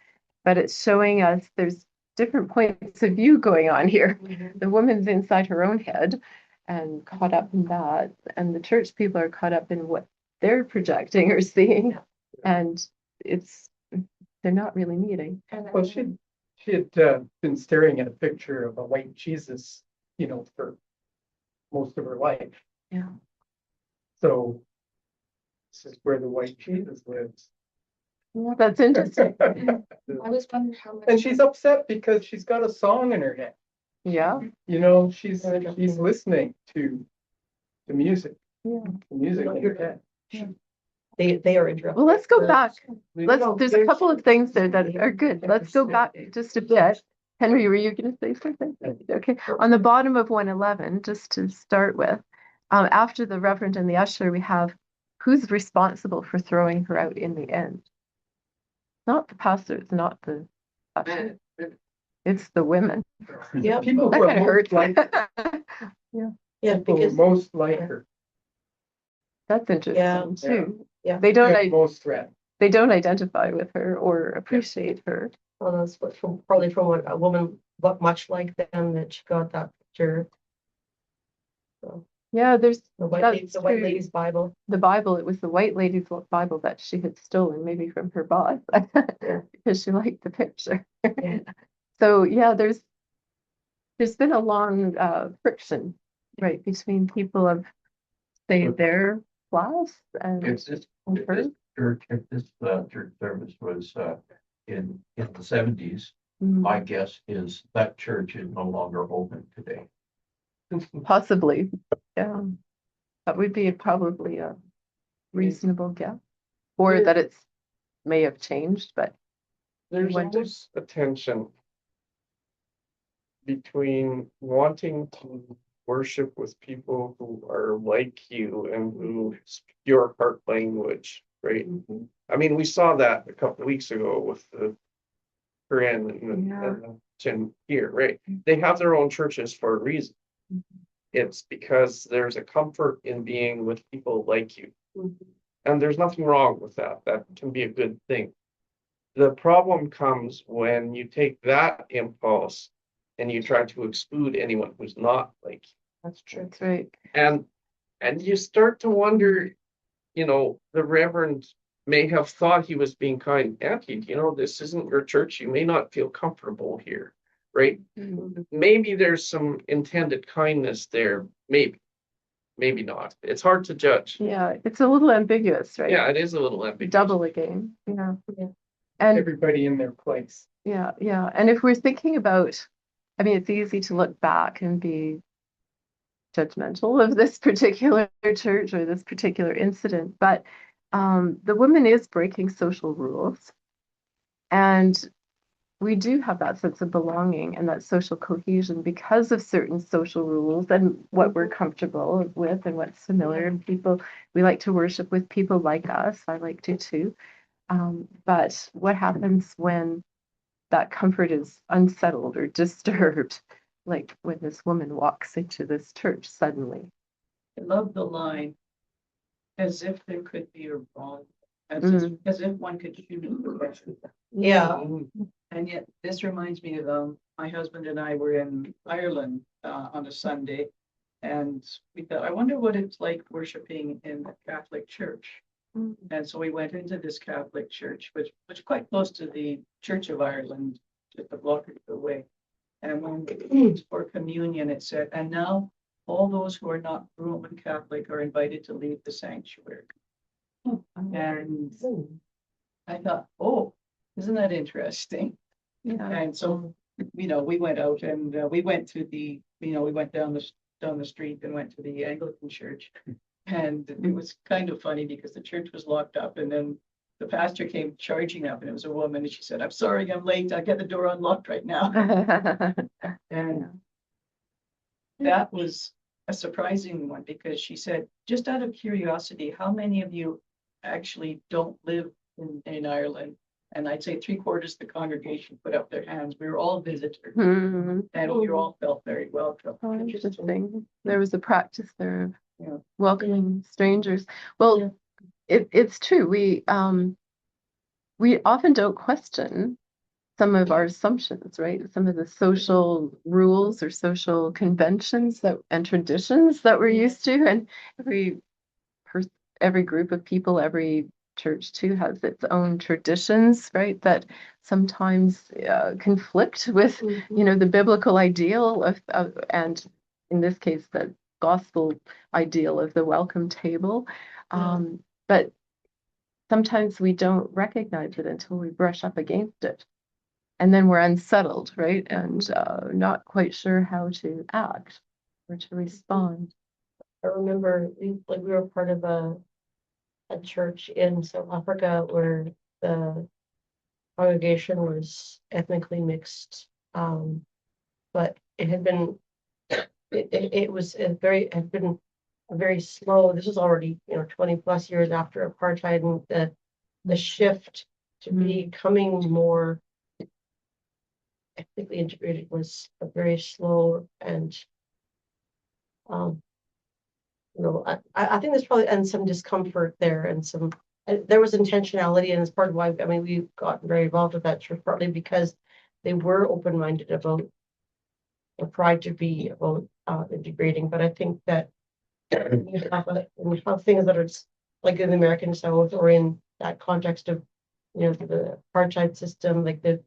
but it's showing us there's different points of view going on here. The woman's inside her own head and caught up in that, and the church people are caught up in what they're projecting or seeing, and they're not really meeting. Well, she had been staring at a picture of a white Jesus, for most of her life. Yeah. So this is where the white Jesus lives. Yeah, that's interesting. I was wondering how much. And she's upset because she's got a song in her head. Yeah. She's listening to the music. Yeah. The music in her head. They are interrupted. Well, let's go back. There's a couple of things there that are good. Let's go back just a bit. Henry, were you going to say something? Okay. On the bottom of 111, just to start with, after the Reverend and the usher, we have who's responsible for throwing her out in the end. Not the pastor, it's not the usher. It's the women. Yeah, People That who kind of are most hurts. like, yeah, people who because most like her. That's interesting too. yeah. They Get most threat. they don't identify with her or appreciate her. Well, that's what probably from a woman much like them that she got that picture. So Yeah, there's the That's white true. lady's Bible. the Bible. It was the white lady's Bible that she had stolen, maybe from her boss, because she liked the picture. Yeah. So yeah, there's been a long friction, right, between people of say their class and If this, if her. this church, church service was, in the 70s, my guess is that church is no longer open today. Possibly, yeah, that would be probably a reasonable guess, or that it's may have changed, but There's wonder. almost a tension between wanting to worship with people who are like you and who speak your heart language, right? I mean, we saw that a couple of weeks ago with the Korean and the Chin here, right? They have their own churches for a reason. It's because there's a comfort in being with people like you. And there's nothing wrong with that. That can be a good thing. The problem comes when you take that impulse and you try to exclude anyone who's not like you. That's true. That's right. And you start to wonder, the Reverend may have thought he was being kind. Auntie, this isn't your church. You may not feel comfortable here, right? Maybe there's some intended kindness there. Maybe not. It's hard to judge. Yeah, it's a little ambiguous, right? Yeah, it is a little ambiguous. Double again. Yeah. And Everybody in their place. yeah. And if we're thinking about, I mean, it's easy to look back and be judgmental of this particular church or this particular incident, but the woman is breaking social rules. And we do have that sense of belonging and that social cohesion because of certain social rules and what we're comfortable with and what's familiar. And we like to worship with people like us. I like to too. But what happens when that comfort is unsettled or disturbed, like when this woman walks into this church suddenly? I love the line, as if there could be a wrong, as if one could choose the right. Yeah. And yet this reminds me of my husband and I were in Ireland on a Sunday, and we thought, I wonder what it's like worshiping in a Catholic church. And so we went into this Catholic church, which was quite close to the Church of Ireland, just a block away. And when it was for communion, it said, and now all those who are not Roman Catholic are invited to leave the sanctuary. And I thought, oh, isn't that interesting? Yeah. And so, we went out and we went to we went down the street and went to the Anglican church. And it was kind of funny because the church was locked up, and then the pastor came charging up, and it was a woman, and she said, I'm sorry, I'm late. I'll get the door unlocked right now. And that was a surprising one because she said, just out of curiosity, how many of you actually don't live in Ireland? And I'd say 3/4 of the congregation put up their hands. We were all visitors, and we all felt very welcome. Oh, interesting. There was a practice there of welcoming strangers. Well, Yeah. it's true. We often don't question some of our assumptions, right? Some of the social rules or social conventions that and traditions that we're used to, and every person, every group of people, every church too has its own traditions, right? That sometimes conflict with, the biblical ideal of, and in this case, the gospel ideal of the welcome table. But sometimes we don't recognize it until we brush up against it. And then we're unsettled, right? And not quite sure how to act or to respond. I remember we were part of a church in South Africa where the congregation was ethnically mixed. But it had been had been a very slow, this was already 20 plus years after apartheid, and the shift to becoming more ethnically integrated was a very slow and I think there's probably and some discomfort there and some there was intentionality, and it's part of why we got very involved with that church, partly because they were open-minded about or tried to be about integrating. But I think that you have things that are like in the American South or in that context of the apartheid system, like the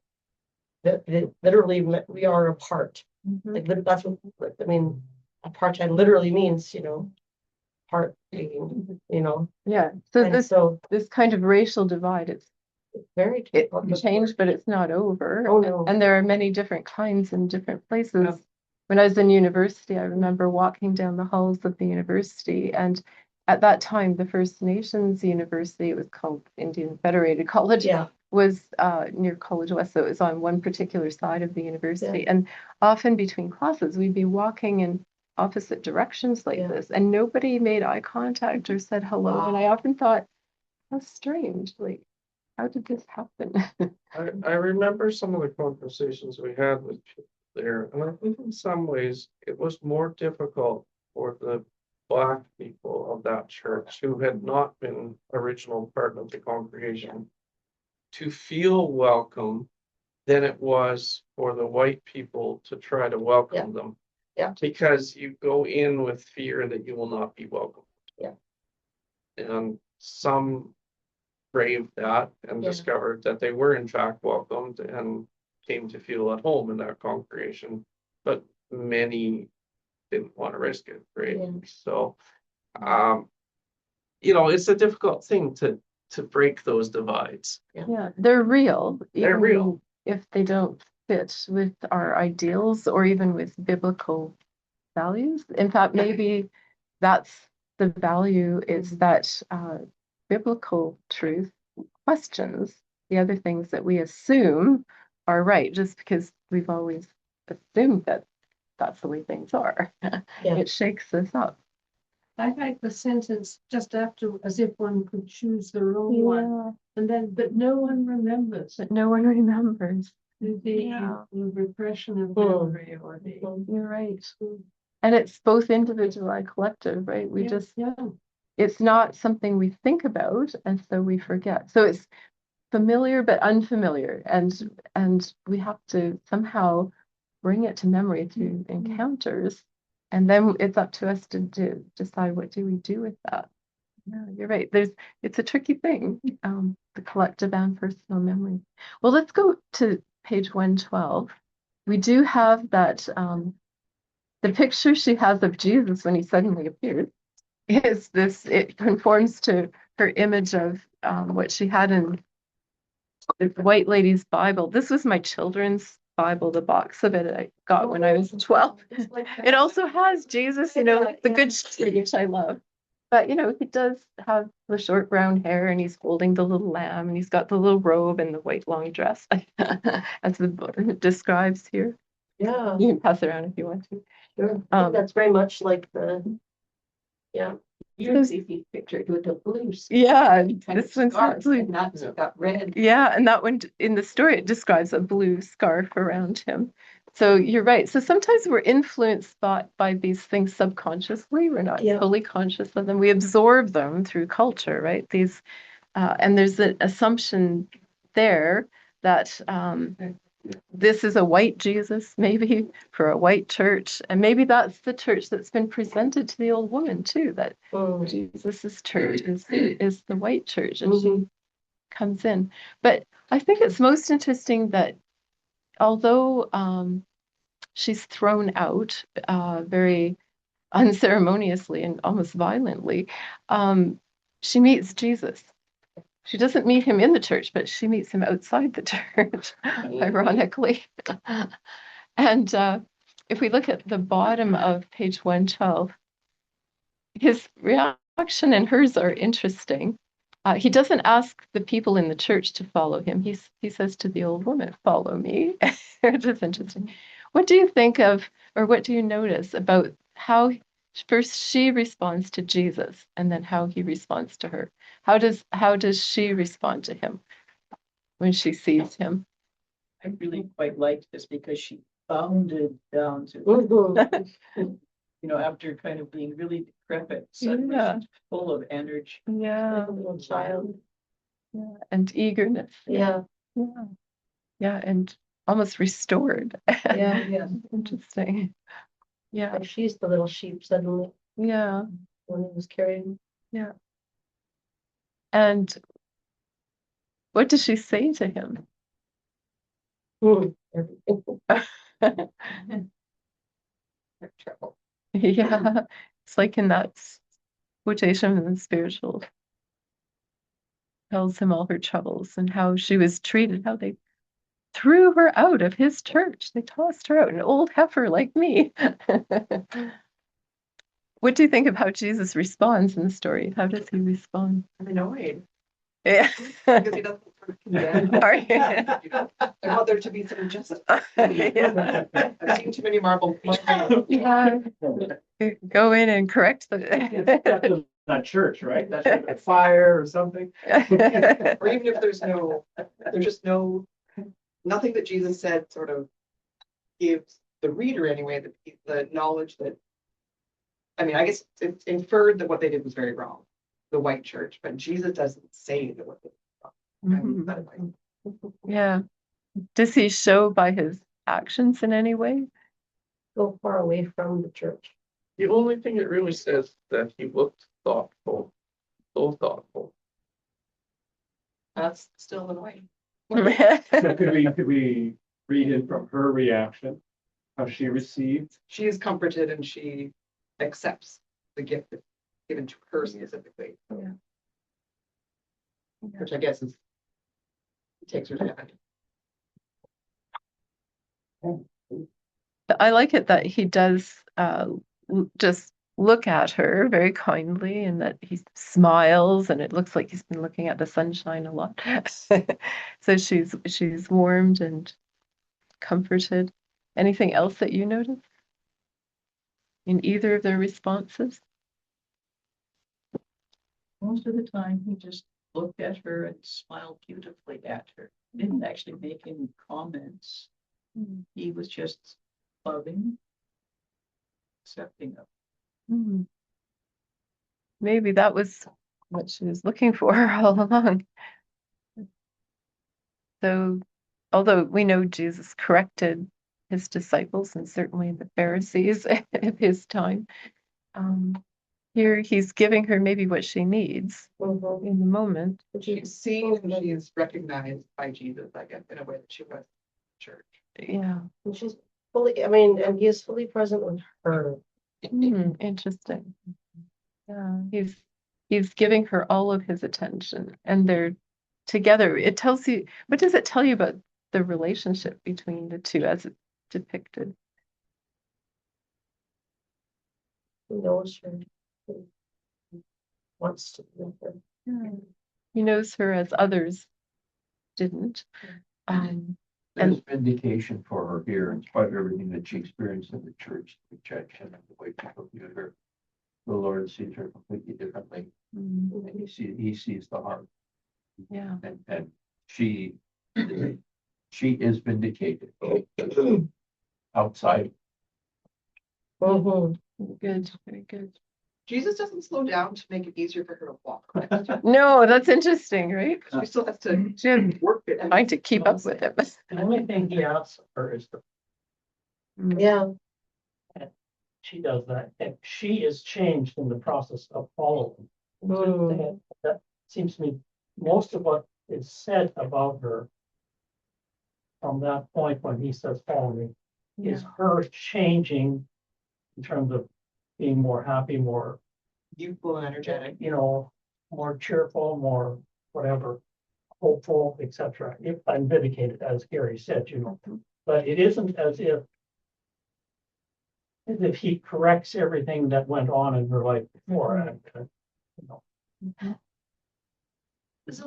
literally we are apart. Like that's what apartheid literally means, part being, Yeah. So and this so this kind of racial divide, it's very it changed, but it's not over. Oh, no. And there are many different kinds in different places. When I was in university, I remember walking down the halls of the university, and at that time, the First Nations University, it was called Indian Federated College, Yeah. was near College West, so it was on one particular side of the university. And often between classes, we'd be walking in opposite directions like this, and nobody made eye contact or said hello. Wow. And I often thought, how strange, like, how did this happen? I remember some of the conversations we had with people there, and I think in some ways it was more difficult for the Black people of that church who had not been original part of the congregation to feel welcome than it was for the white people to try to welcome them. Yeah. Because you go in with fear that you will not be welcome. Yeah. And some braved that and discovered that they were in fact welcomed and came to feel at home in that congregation, but many didn't want to risk it, right? So it's a difficult thing to break those divides. Yeah, they're real. They're even real. If they don't fit with our ideals or even with biblical values. In fact, maybe that's the value, is that biblical truth questions the other things that we assume are right, just because we've always assumed that that's the way things are. It shakes us up. I like the sentence just after, as if one could choose the own one, and then, but no one remembers. But no one remembers. The repression of memory or the. You're right. And it's both individual and collective, right? We it's not something we think about, and so we forget. So it's familiar but unfamiliar, and we have to somehow bring it to memory through encounters, and then it's up to us to decide what do we do with that. Yeah, you're right. It's a tricky thing, the collective and personal memory. Well, let's go to page 112. We do have that the picture she has of Jesus when he suddenly appears is this, it conforms to her image of what she had in the White Lady's Bible. This was my children's Bible, the box of it I got when I was 12. It also has Jesus, the good shepherd, which I love. But, he does have the short brown hair, and he's holding the little lamb, and he's got the little robe and the white long dress, as the book describes here. Yeah. You can pass it around if you want to. Sure. I think that's very much like the, Usually pictured with the blues. Yeah, this one's got blue. And that's got red. Yeah, and that one in the story, it describes a blue scarf around him. So you're right. So sometimes we're influenced by these things subconsciously. We're not Yeah. fully conscious of them. We absorb them through culture, right? These, and there's an assumption there that this is a white Jesus, maybe for a white church, and maybe that's the church that's been presented to the old woman too. That Jesus's church is the white church, and she comes in. But I think it's most interesting that although she's thrown out very unceremoniously and almost violently, she meets Jesus. She doesn't meet him in the church, but she meets him outside the church, ironically. And if we look at the bottom of page 112, his reaction and hers are interesting. He doesn't ask the people in the church to follow him. He says to the old woman, "Follow me," which is interesting. What do you think of, or what do you notice about how first she responds to Jesus and then how he responds to her? How does she respond to him when she sees him? I really quite liked this because she bounded down to, you know, after kind of being really decrepit, suddenly Yeah. she's full of energy. Yeah, Like a little child. yeah, and eagerness. Yeah, Yeah, yeah, and almost restored. yeah. Yeah. Interesting. Yeah, Like she's the little sheep suddenly yeah, when he was carrying. yeah. And what does she say to him? Everything. Trouble. Yeah, it's like in that quotation in the spiritual tells him all her troubles and how she was treated, how they threw her out of his church. They tossed her out, an old heifer like me. What do you think of how Jesus responds in the story? How does he respond? I'm annoyed Yeah. because he doesn't sort of condemn. Are you? I want there to be some justice. Yeah. I've seen too many marble. Yeah. Go in and correct That's not church, right? That's like a fire or something. the. Or even if there's just nothing that Jesus said sort of gives the reader anyway, the knowledge that, I mean, I guess it's inferred that what they did was very wrong, the white church, but Jesus doesn't say that what they did was wrong. That's my- Yeah. Does he show by his actions in any way? Go far away from the church. The only thing it really says that he looked thoughtful, so thoughtful. That's still annoying. So could we read it from her reaction, how she received? She is comforted and she accepts the gift that's given to her specifically. Yeah. Which I guess takes her to heaven. I like it that he does just look at her very kindly and that he smiles and it looks like he's been looking at the sunshine a lot. So she's warmed and comforted. Anything else that you noticed in either of their responses? Most of the time, he just looked at her and smiled beautifully at her. Didn't actually make any comments. He was just loving, accepting of. Hmm. Maybe that was what she was looking for all along. So, although we know Jesus corrected his disciples and certainly the Pharisees of his time, here he's giving her maybe what she needs in the moment. She's seen and she's recognized by Jesus, I guess, in a way that she was in church. Yeah. And she's fully, I mean, and he is fully present with her. Interesting. Yeah, he's giving her all of his attention and they're together. It tells you, what does it tell you about the relationship between the two as it's depicted? He knows her. He wants to be with her. He knows her as others didn't. There's vindication for her here in spite of everything that she experienced in the church, the rejection and the way people viewed her. The Lord sees her completely differently. And he sees the heart. Yeah. And she is vindicated. outside. Mhm. Good, very good. Jesus doesn't slow down to make it easier for her to walk. No, that's interesting, right? She still has to She had work it. trying to keep up with him. The only thing he asks her is the Yeah, she does that, and she is changed in the process of following. Mm. That seems to me, most of what is said about her from that point when he says follow me, is her changing in terms of being more happy, more, Youthful and energetic. you know, more cheerful, more whatever, hopeful, etc. If I'm vindicated, as Gary said, you know, but it isn't as if he corrects everything that went on in her life before. You know. It's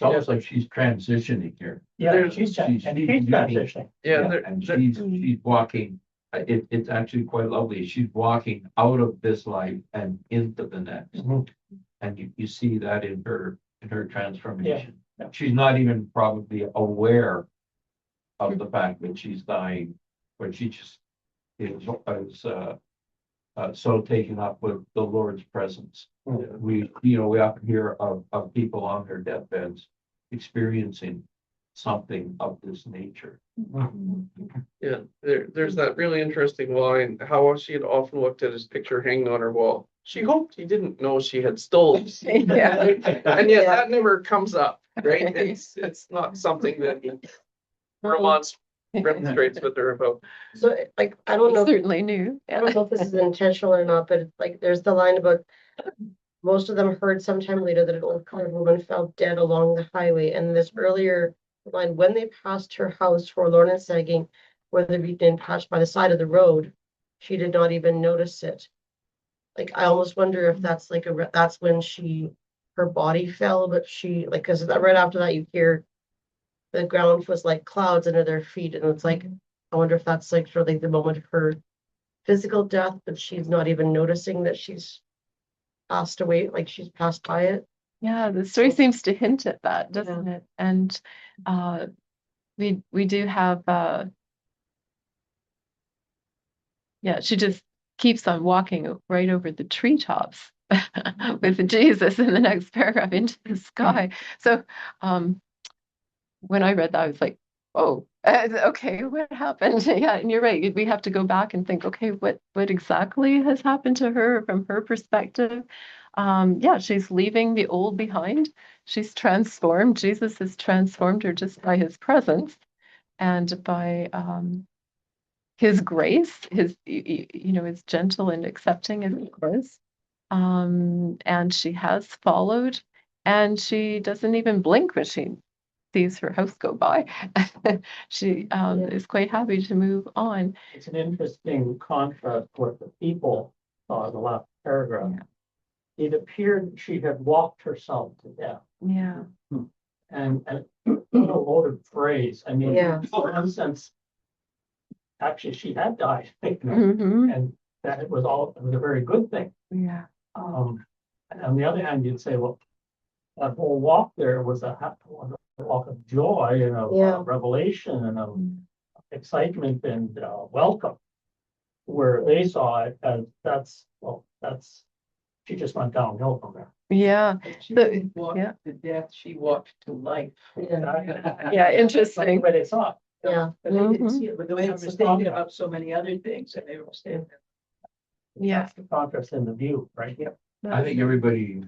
almost like she's transitioning here. Yeah, There's- she's she's- transitioning. Yeah, And she's walking, it's actually quite lovely. She's walking out of this life and into the next. Mhm. And you see that in her transformation. Yeah. She's not even probably aware of the fact that she's dying, but she just is so taken up with the Lord's presence. We often hear of people on their deathbeds experiencing something of this nature. Yeah, there's that really interesting line, how she had often looked at his picture hanging on her wall. She hoped he didn't know she had stolen. Yeah. And yet that never comes up, right? It's not something that remonstrates with her about. so like, I don't know. Certainly knew. I don't know if this is intentional or not, but it's like, there's the line about most of them heard sometime later that an old colored woman fell dead along the highway. And this earlier line, when they passed her house, forlorn and sagging, where the beaten patched by the side of the road, she did not even notice it. Like, I almost wonder if that's like that's when her body fell, but she, like, cause right after that, you hear the ground was like clouds under their feet. And it's like, I wonder if that's like sort of like the moment of her physical death, but she's not even noticing that she's passed away, like she's passed by it. Yeah, the story seems to hint at that, doesn't it? And we do have she just keeps on walking right over the treetops with Jesus in the next paragraph into the sky. So when I read that, I was like, oh, okay, what happened? Yeah, and you're right. We have to go back and think, okay, what exactly has happened to her from her perspective? She's leaving the old behind. She's transformed. Jesus has transformed her just by his presence and by his grace, his is gentle and accepting as he is. And she has followed, and she doesn't even blink when she sees her house go by. She is quite happy to move on. It's an interesting contrast with the people, the last paragraph. It appeared she had walked herself to death. Yeah. And what a loaded phrase. I mean, Yeah. in one sense, actually, she had died, Mhm. and that it was a very good thing. Yeah. And on the other hand, you'd say, well, that whole walk there was a walk of joy and of revelation and of excitement and welcome, where they saw it as that's she just went downhill from there. Yeah. She The- didn't walk yeah. to death, she walked to life. Yeah, interesting. But they saw it. Yeah. But they didn't Mhm. see it, but they were thinking about so many other things and they were saying. Yeah. That's the contrast in the view, right? Yep. I think everybody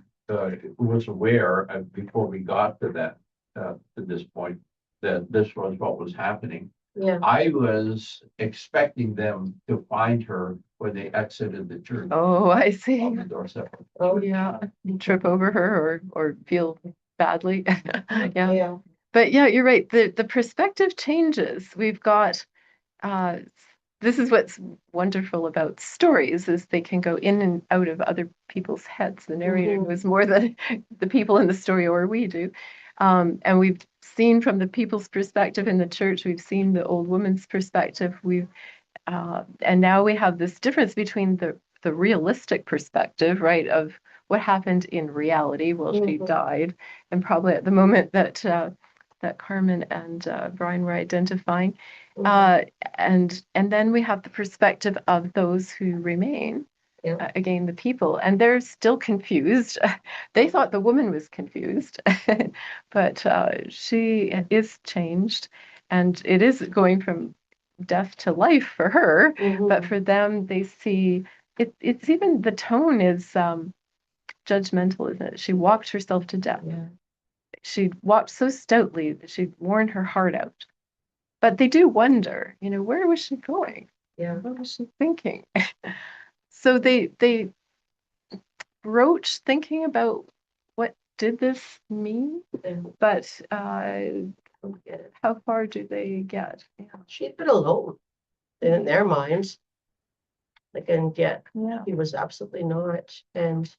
was aware before we got to that to this point that this was what was happening. Yeah. I was expecting them to find her when they exited the church Oh, I see. on the doorstep. Oh, yeah. Trip over her or feel badly. Yeah. Yeah. But yeah, you're right. The perspective changes. We've got this is what's wonderful about stories is they can go in and out of other people's heads. The narrator knows more than the people in the story or we do. And we've seen from the people's perspective in the church, we've seen the old woman's perspective. And now we have this difference between the realistic perspective, right, of what happened in reality. Well, she died, and probably at the moment that Carmen and Brian were identifying, And then we have the perspective of those who remain. Yeah. Again, the people, and they're still confused. They thought the woman was confused, but she is changed, and it is going from death to life for her. But for them, they see it. It's even the tone is judgmental, isn't it? She walked herself to death. Yeah. She walked so stoutly that she'd worn her heart out. But they do wonder, where was she going? Yeah. What was she thinking? So they broach thinking about what did this mean, but how far do they get? Yeah. She's been alone in their minds. Like, and yet Yeah. he was absolutely not. And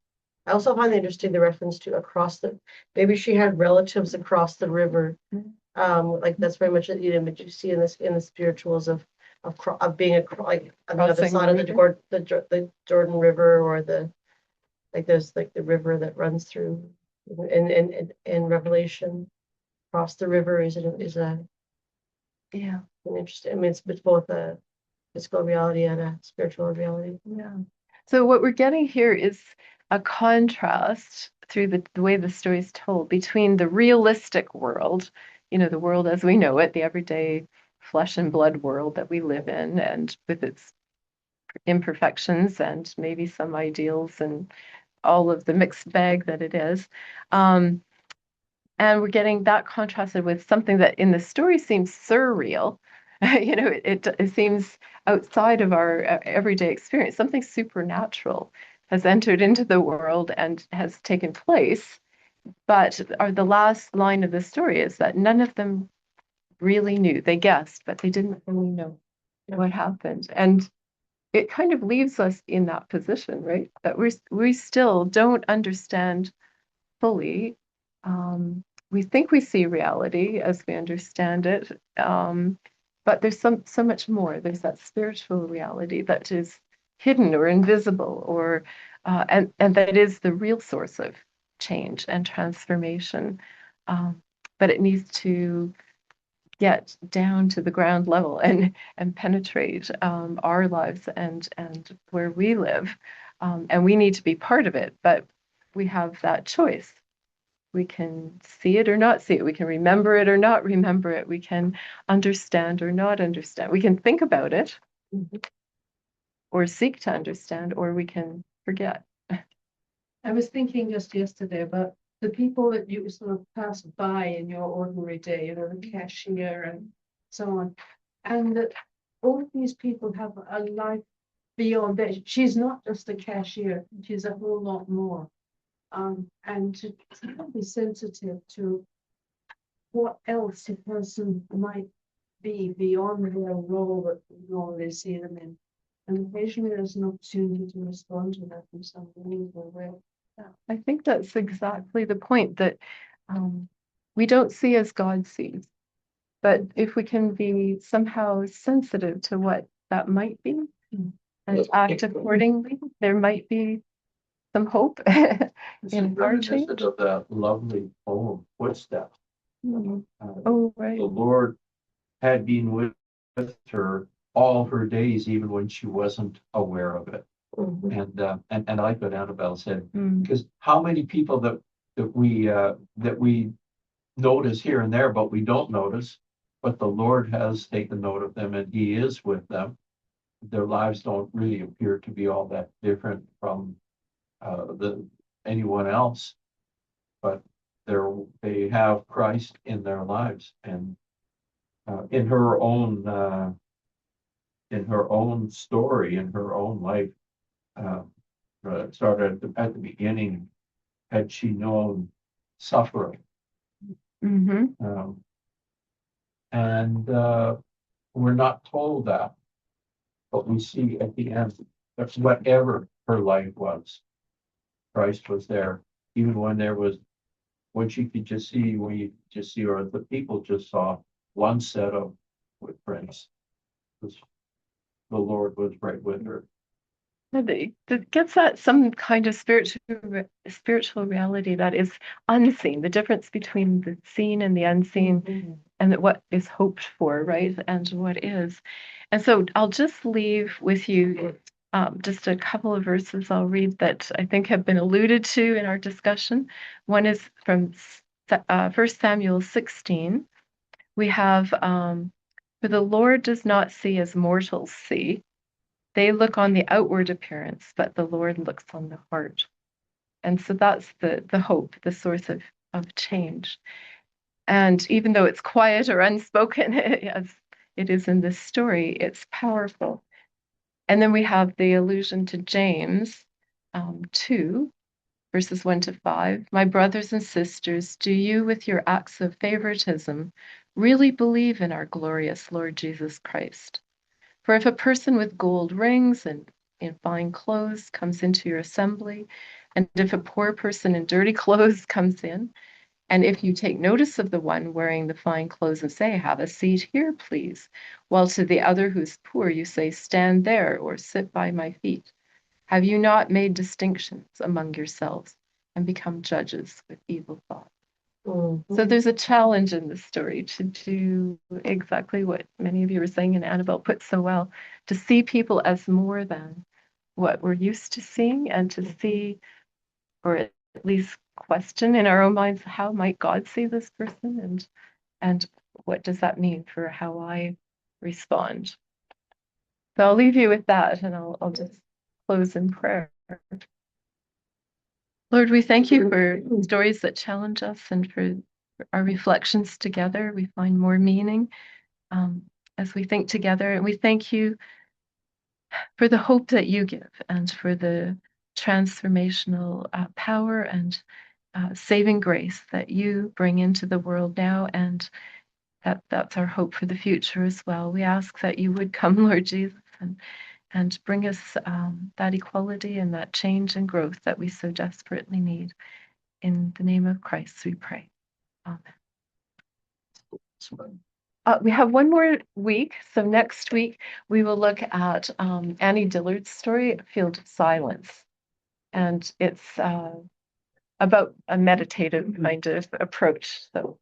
I also find interesting the reference to maybe she had relatives across the river. Like that's very much, what you see in the spirituals of being like on the other Crossing side of the the Jordan River, or there's like the river that runs through in Revelation. Across the river is an interesting. I mean, it's both a physical reality and a spiritual reality. Yeah. So what we're getting here is a contrast through the way the story is told between the realistic world, the world as we know it, the everyday flesh and blood world that we live in, and with its imperfections and maybe some ideals and all of the mixed bag that it is. And we're getting that contrasted with something that in the story seems surreal. It seems outside of our everyday experience. Something supernatural has entered into the world and has taken place. But the last line of the story is that none of them really knew. They guessed, but they didn't really know what happened. And it kind of leaves us in that position, right? That we still don't understand fully. We think we see reality as we understand it, but there's so much more. There's that spiritual reality that is hidden or invisible, or and that is the real source of change and transformation. But it needs to get down to the ground level and penetrate our lives and where we live, and we need to be part of it. But we have that choice. We can see it or not see it. We can remember it or not remember it. We can understand or not understand. We can think about it or seek to understand, or we can forget. I was thinking just yesterday about the people that you sort of pass by in your ordinary day, the cashier and so on. And that all of these people have a life beyond that. She's not just a cashier, she's a whole lot more. And to be sensitive to what else a person might be beyond their role that we normally see them in. And occasionally there's an opportunity to respond to that in some meaningful way. Yeah, I think that's exactly the point, that we don't see as God sees. But if we can be somehow sensitive to what that might be and act accordingly, there might be some hope in our change. Of that lovely poem, Footsteps. Oh, right. The Lord had been with her all her days, even when she wasn't aware of it. And I like what Annabelle said, because how many people that we notice here and there, but we don't notice, but the Lord has taken note of them, and He is with them. Their lives don't really appear to be all that different from anyone else, but they have Christ in their lives, and in her own story, in her own life. Started at the beginning, had she known suffering. And we're not told that, but we see at the end that whatever her life was, Christ was there, even when she could just see, when you just see, or the people just saw one set of footprints. The Lord was right with her. That gets at some kind of spiritual reality that is unseen, the difference between the seen and the unseen. and what is hoped for, right? And what is. And so I'll just leave with you just a couple of verses I'll read that I think have been alluded to in our discussion. One is from 1 Samuel 16. We have, for the Lord does not see as mortals see. They look on the outward appearance, but the Lord looks on the heart. And so that's the hope, the source of change. And even though it's quiet or unspoken, as it is in this story, it's powerful. And then we have the allusion to James 2, verses 1 to 5. My brothers and sisters, do you, with your acts of favoritism, really believe in our glorious Lord Jesus Christ? For if a person with gold rings and in fine clothes comes into your assembly, and if a poor person in dirty clothes comes in, and if you take notice of the one wearing the fine clothes and say, have a seat here, please, while to the other who's poor you say, stand there or sit by my feet, have you not made distinctions among yourselves and become judges with evil thoughts? So there's a challenge in this story to do exactly what many of you were saying, and Annabelle put so well, to see people as more than what we're used to seeing, and to see, or at least question in our own minds, how might God see this person, and what does that mean for how I respond? So I'll leave you with that, and I'll just close in prayer. Lord, we thank you for stories that challenge us, and for our reflections together. We find more meaning as we think together. And we thank you for the hope that you give, and for the transformational power and saving grace that you bring into the world now. And that's our hope for the future as well. We ask that you would come, Lord Jesus, and bring us that equality and that change and growth that we so desperately need. In the name of Christ, we pray. Amen. We have one more week. So next week, we will look at Annie Dillard's story, Field of Silence. And it's about a meditative kind of approach. So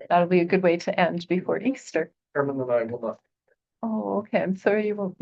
that'll be a good way to end before Easter. Herman and I will not. Oh, okay. I'm sorry you won't be.